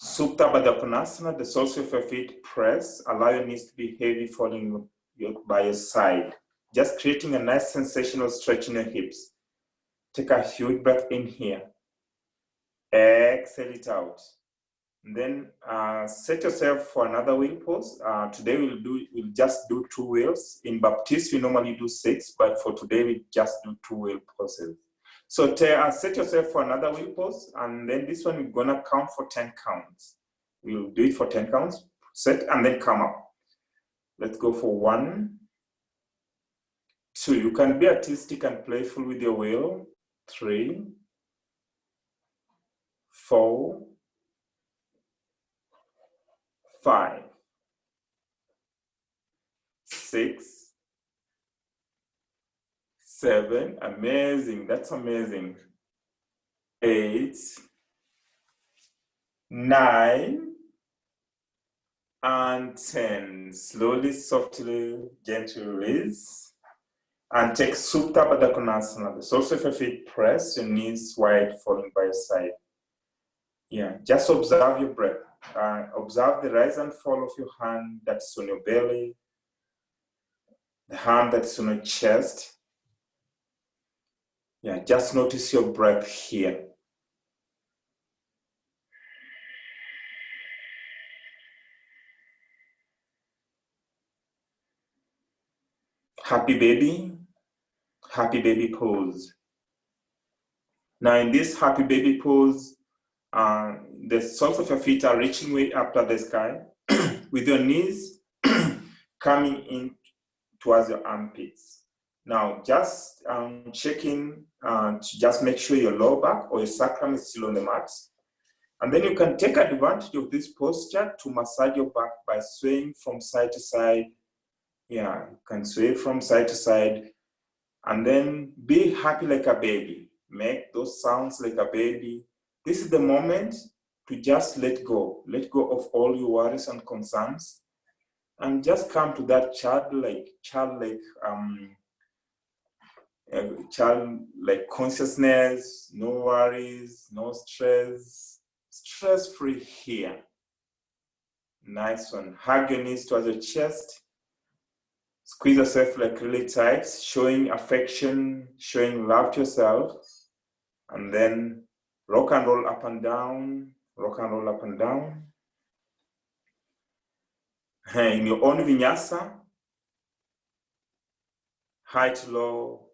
Supta Baddha Konasana, the soles of your feet press. Allow your knees to be heavy falling by your side. Just creating a nice sensation of stretch in your hips. Take a huge breath in here. Exhale it out. And then set yourself for another wheel pose. Today we'll just do 2 wheels. In Baptiste, we normally do 6, but for today we just do 2 wheel poses. So set yourself for another wheel pose, and then this one we're gonna count for 10 counts. We'll do it for 10 counts. Set and then come up. Let's go for 1, 2. You can be artistic and playful with your wheel. 3, 4, 5, 6, 7, amazing, that's amazing. 8, 9, and 10. Slowly, softly, gently release. And take Supta Baddha Konasana. The soles of your feet press, your knees wide, falling by your side. Yeah, just observe your breath. Observe the rise and fall of your hand that's on your belly, the hand that's on your chest. Yeah, just notice your breath here. Happy baby pose. Now in this happy baby pose, the soles of your feet are reaching way up to the sky with your knees coming in towards your armpits. Now just checking to just make sure your lower back or your sacrum is still on the mat. And then you can take advantage of this posture to massage your back by swaying from side to side. Yeah, you can sway from side to side. And then be happy like a baby. Make those sounds like a baby. This is the moment to just let go. Let go of all your worries and concerns. And just come to that childlike consciousness, no worries, no stress, stress-free here. Nice one. Hug your knees towards your chest. Squeeze yourself like really tight, showing affection, showing love to yourself. And then rock and roll up and down, rock and roll up and down. In your own vinyasa, high to low,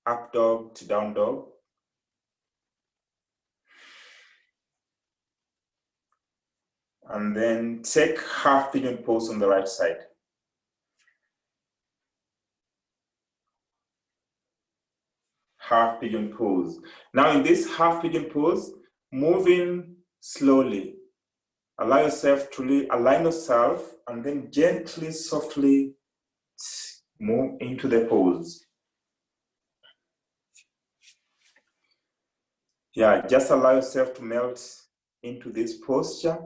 up dog to down dog. And then take half pigeon pose on the right side. Half pigeon pose. Now in this half pigeon pose, moving slowly. Allow yourself to really align yourself and then gently, softly move into the pose. Yeah, just allow yourself to melt into this posture.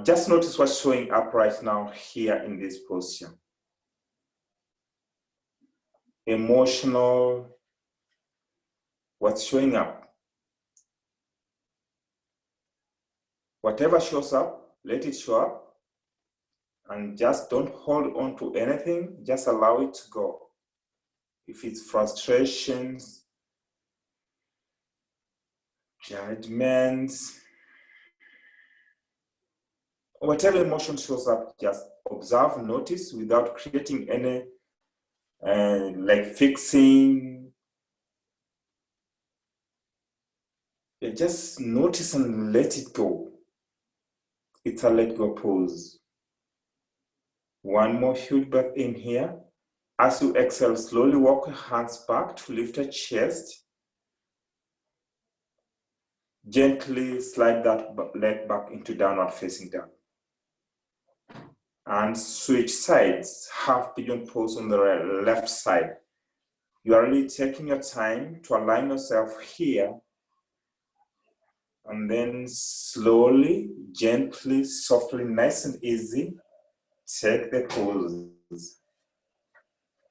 Just notice what's showing up right now here in this posture. Emotional, what's showing up. Whatever shows up, let it show up. And just don't hold on to anything, just allow it to go. If it's frustrations, judgments, whatever emotion shows up, just observe, notice without creating any like fixing. Yeah, just notice and let it go. It's a let go pose. One more huge breath in here. As you exhale, slowly walk your hands back to lift your chest. Gently slide that leg back into downward facing dog. And switch sides, half pigeon pose on the left side. You are really taking your time to align yourself here. And then slowly, gently, softly, nice and easy, take the pose.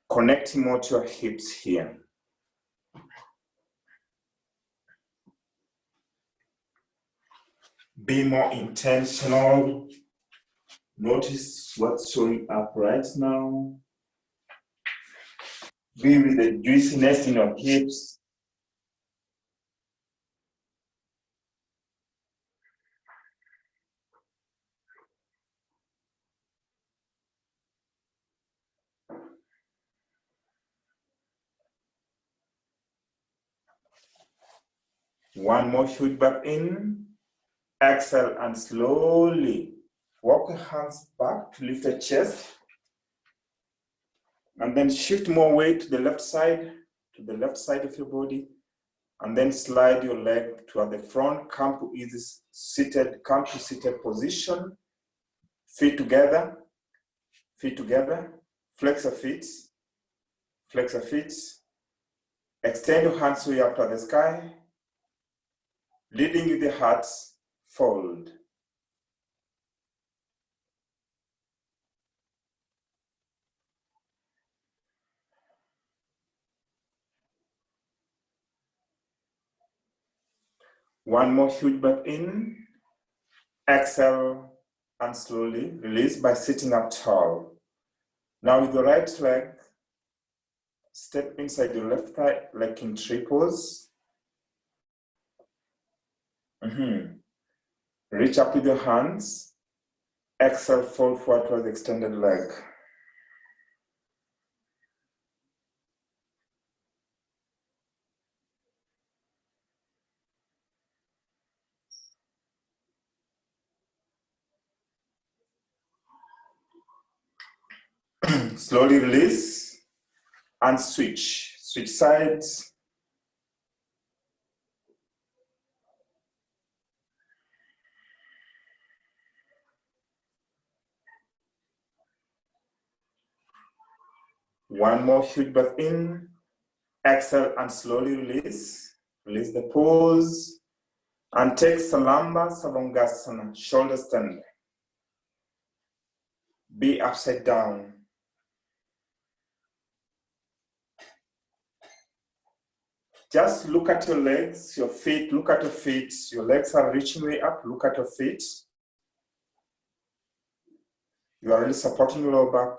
Connecting more to your hips here. Be more intentional. Notice what's showing up right now. Be with the juiciness in your hips. One more huge breath in. Exhale and slowly walk your hands back to lift the chest. And then shift more weight to the left side of your body. And then slide your leg toward the front. Come to seated position. Feet together. Flex your feet. Extend your hands way up to the sky. Leading with the heart, fold. One more huge breath in. Exhale and slowly release by sitting up tall. Now with the right leg, step inside your left thigh like in tree pose. Reach up with your hands. Exhale, fold forward towards the extended leg. Slowly release and switch. Switch sides. One more huge breath in. Exhale and slowly release. Release the pose. And take Salamba Savongasana, shoulder stand. Be upside down. Just look at your legs, your feet, look at your feet. Your legs are reaching way up, look at your feet. You are really supporting your lower back.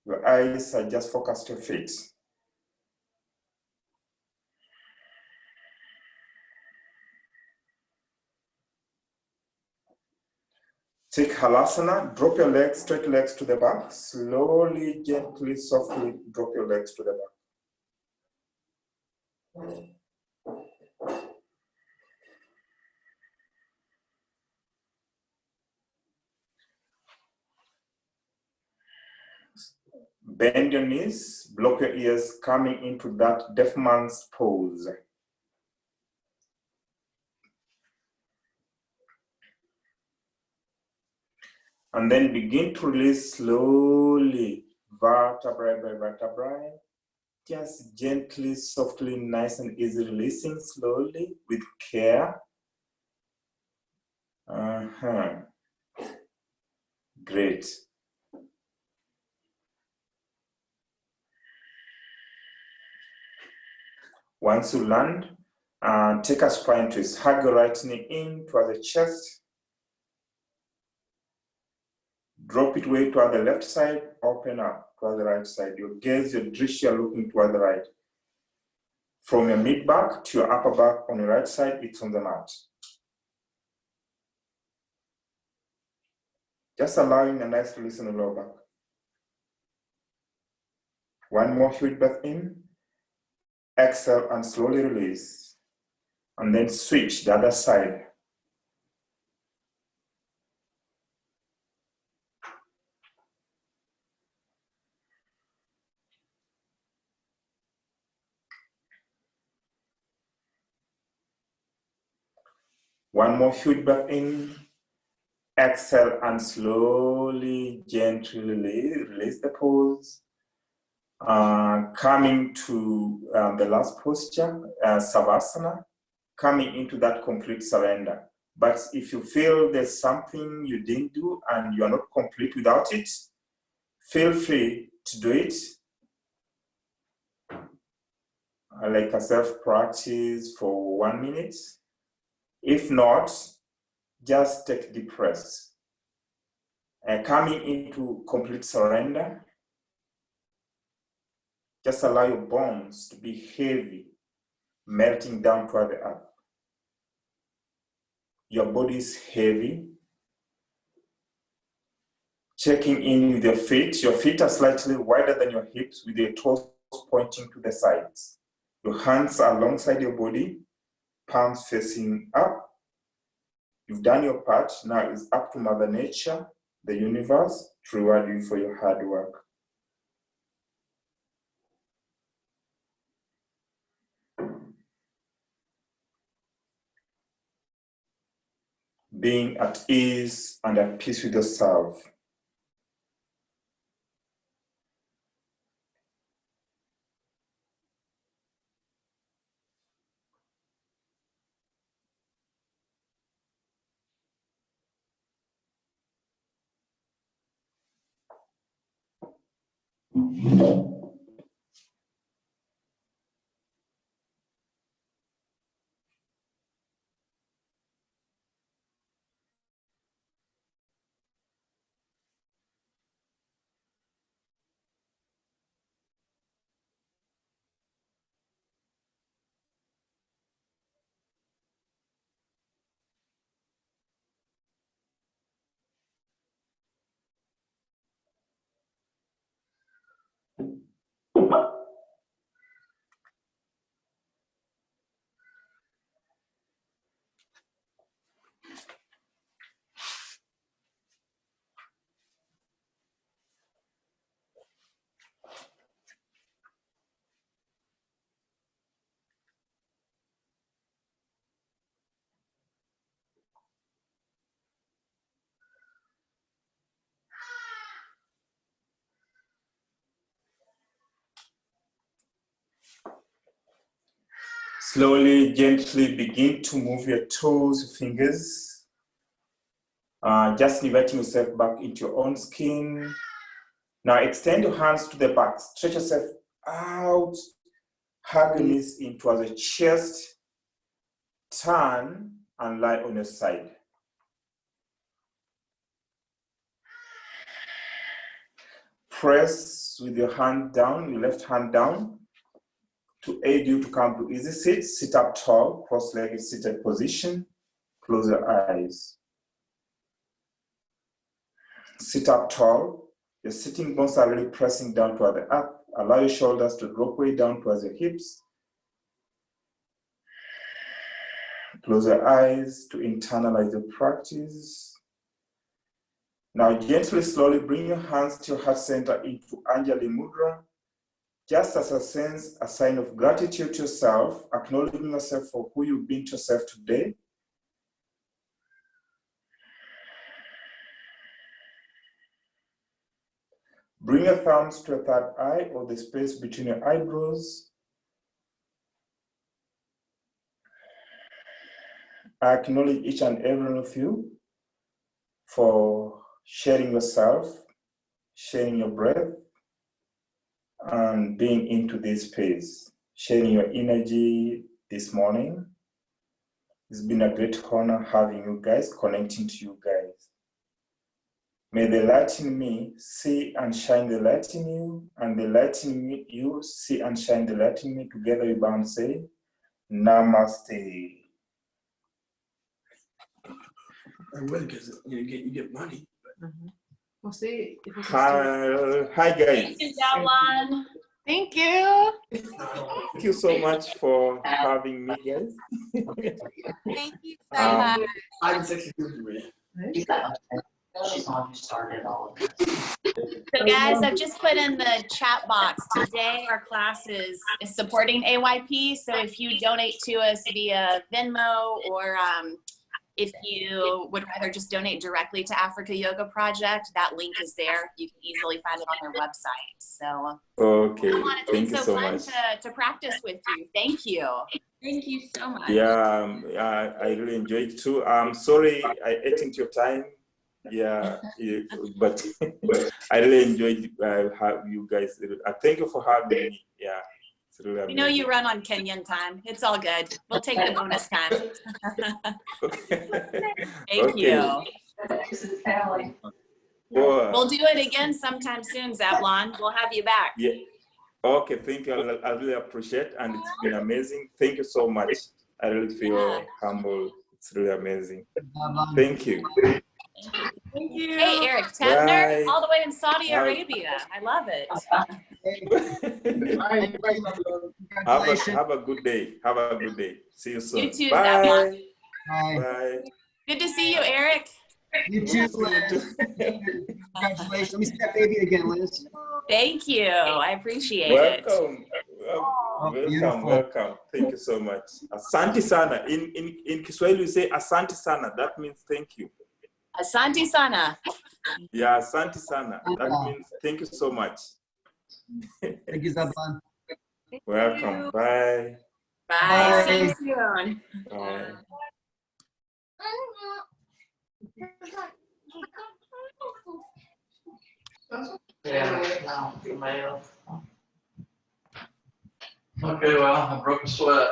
Your eyes are just focused on your feet. Take Halasana, drop your legs, straight legs to the back. Slowly, gently, softly drop your legs to the back. Bend your knees, block your ears, coming into that deaf man's pose. And then begin to release slowly, vertebrae by vertebrae. Just gently, softly, nice and easy, releasing slowly with care. Great. Once you land, take a spine twist. Hug your right knee in towards the chest. Drop it way toward the left side, open up toward the right side. Your gaze, your drishti are looking toward the right. From your mid back to your upper back on the right side, it's on the mat. Just allowing a nice release in the lower back. One more huge breath in. Exhale and slowly release. And then switch the other side. One more huge breath in. Exhale and slowly, gently release the pose. Coming to the last posture, Savasana, coming into that complete surrender. But if you feel there's something you didn't do and you are not complete without it, feel free to do it. Like a self-practice for 1 minute. If not, just take deep breaths. Coming into complete surrender, just allow your bones to be heavy, melting down toward the earth. Your body is heavy. Checking in with your feet. Your feet are slightly wider than your hips with your toes pointing to the sides. Your hands are alongside your body, palms facing up. You've done your part. Now it's up to Mother Nature, the universe, to reward you for your hard work. Being at ease and at peace with yourself. Slowly, gently begin to move your toes, fingers. Just inviting yourself back into your own skin. Now extend your hands to the back. Stretch yourself out. Hug your knees in towards the chest. Turn and lie on your side. Press with your hand down, your left hand down, to aid you to come to easy sit. Sit up tall, cross-legged seated position. Close your eyes. Sit up tall. Your sitting bones are really pressing down toward the earth. Allow your shoulders to drop way down towards your hips. Close your eyes to internalize the practice. Now gently, slowly bring your hands to your heart center into Anjali Mudra, just as a sign of gratitude to yourself, acknowledging yourself for who you've been to yourself today. Bring your thumbs to your third eye or the space between your eyebrows. I acknowledge each and every one of you for sharing yourself, sharing your breath, and being into this space, sharing your energy this morning. It's been a great honor having you guys, connecting to you guys. May the light in me see and shine the light in you, and the light in you see and shine the light in me. Together we bow and say, Namaste. I will, because you get money. We'll see. Hi guys. Thank you, Zablon. Thank you. Thank you so much for having me, guys. Thank you so much. I'm 63. She's on who started all of this. So guys, I've just put in the chat box. Today our class is supporting AYP. So if you donate to us via Venmo, or if you would rather just donate directly to Africa Yoga Project, that link is there. You can easily find it on their website. So okay, it's thank been you so so fun much. to practice with you. Thank you. Thank you so much. Yeah, I really enjoyed it too. I'm sorry I ate into your time. Yeah, but I really enjoyed have you guys. Thank you for having me. Yeah, it's really amazing. We know you run on Kenyan time. It's all good. We'll take the bonus time. Thank you. We'll do it again sometime soon, Zablon. We'll have you back. Yeah. Okay, thank you. I really appreciate, and it's been amazing. Thank you so much. I really feel humble. It's really amazing. Thank you. Thank you. Hey, Eric Tepner, all the way in Saudi Arabia. I love it. Have a good day. Have a good day. See you soon. You too, Bye. Zablon. Bye. Bye. Good to see you, Eric. You too, Liz. Congratulations. Let me see that baby again, Liz. Thank you. I appreciate it. Welcome. Welcome. Thank you so much. Asante sana. In Kiswahili, we say asante sana. That means thank you. Asante sana. Yeah, asante sana. That means thank you so much. Thank you, Zablon. Welcome. Bye. Bye. See you soon. Bye. Yeah, Okay, well, I broke a sweat.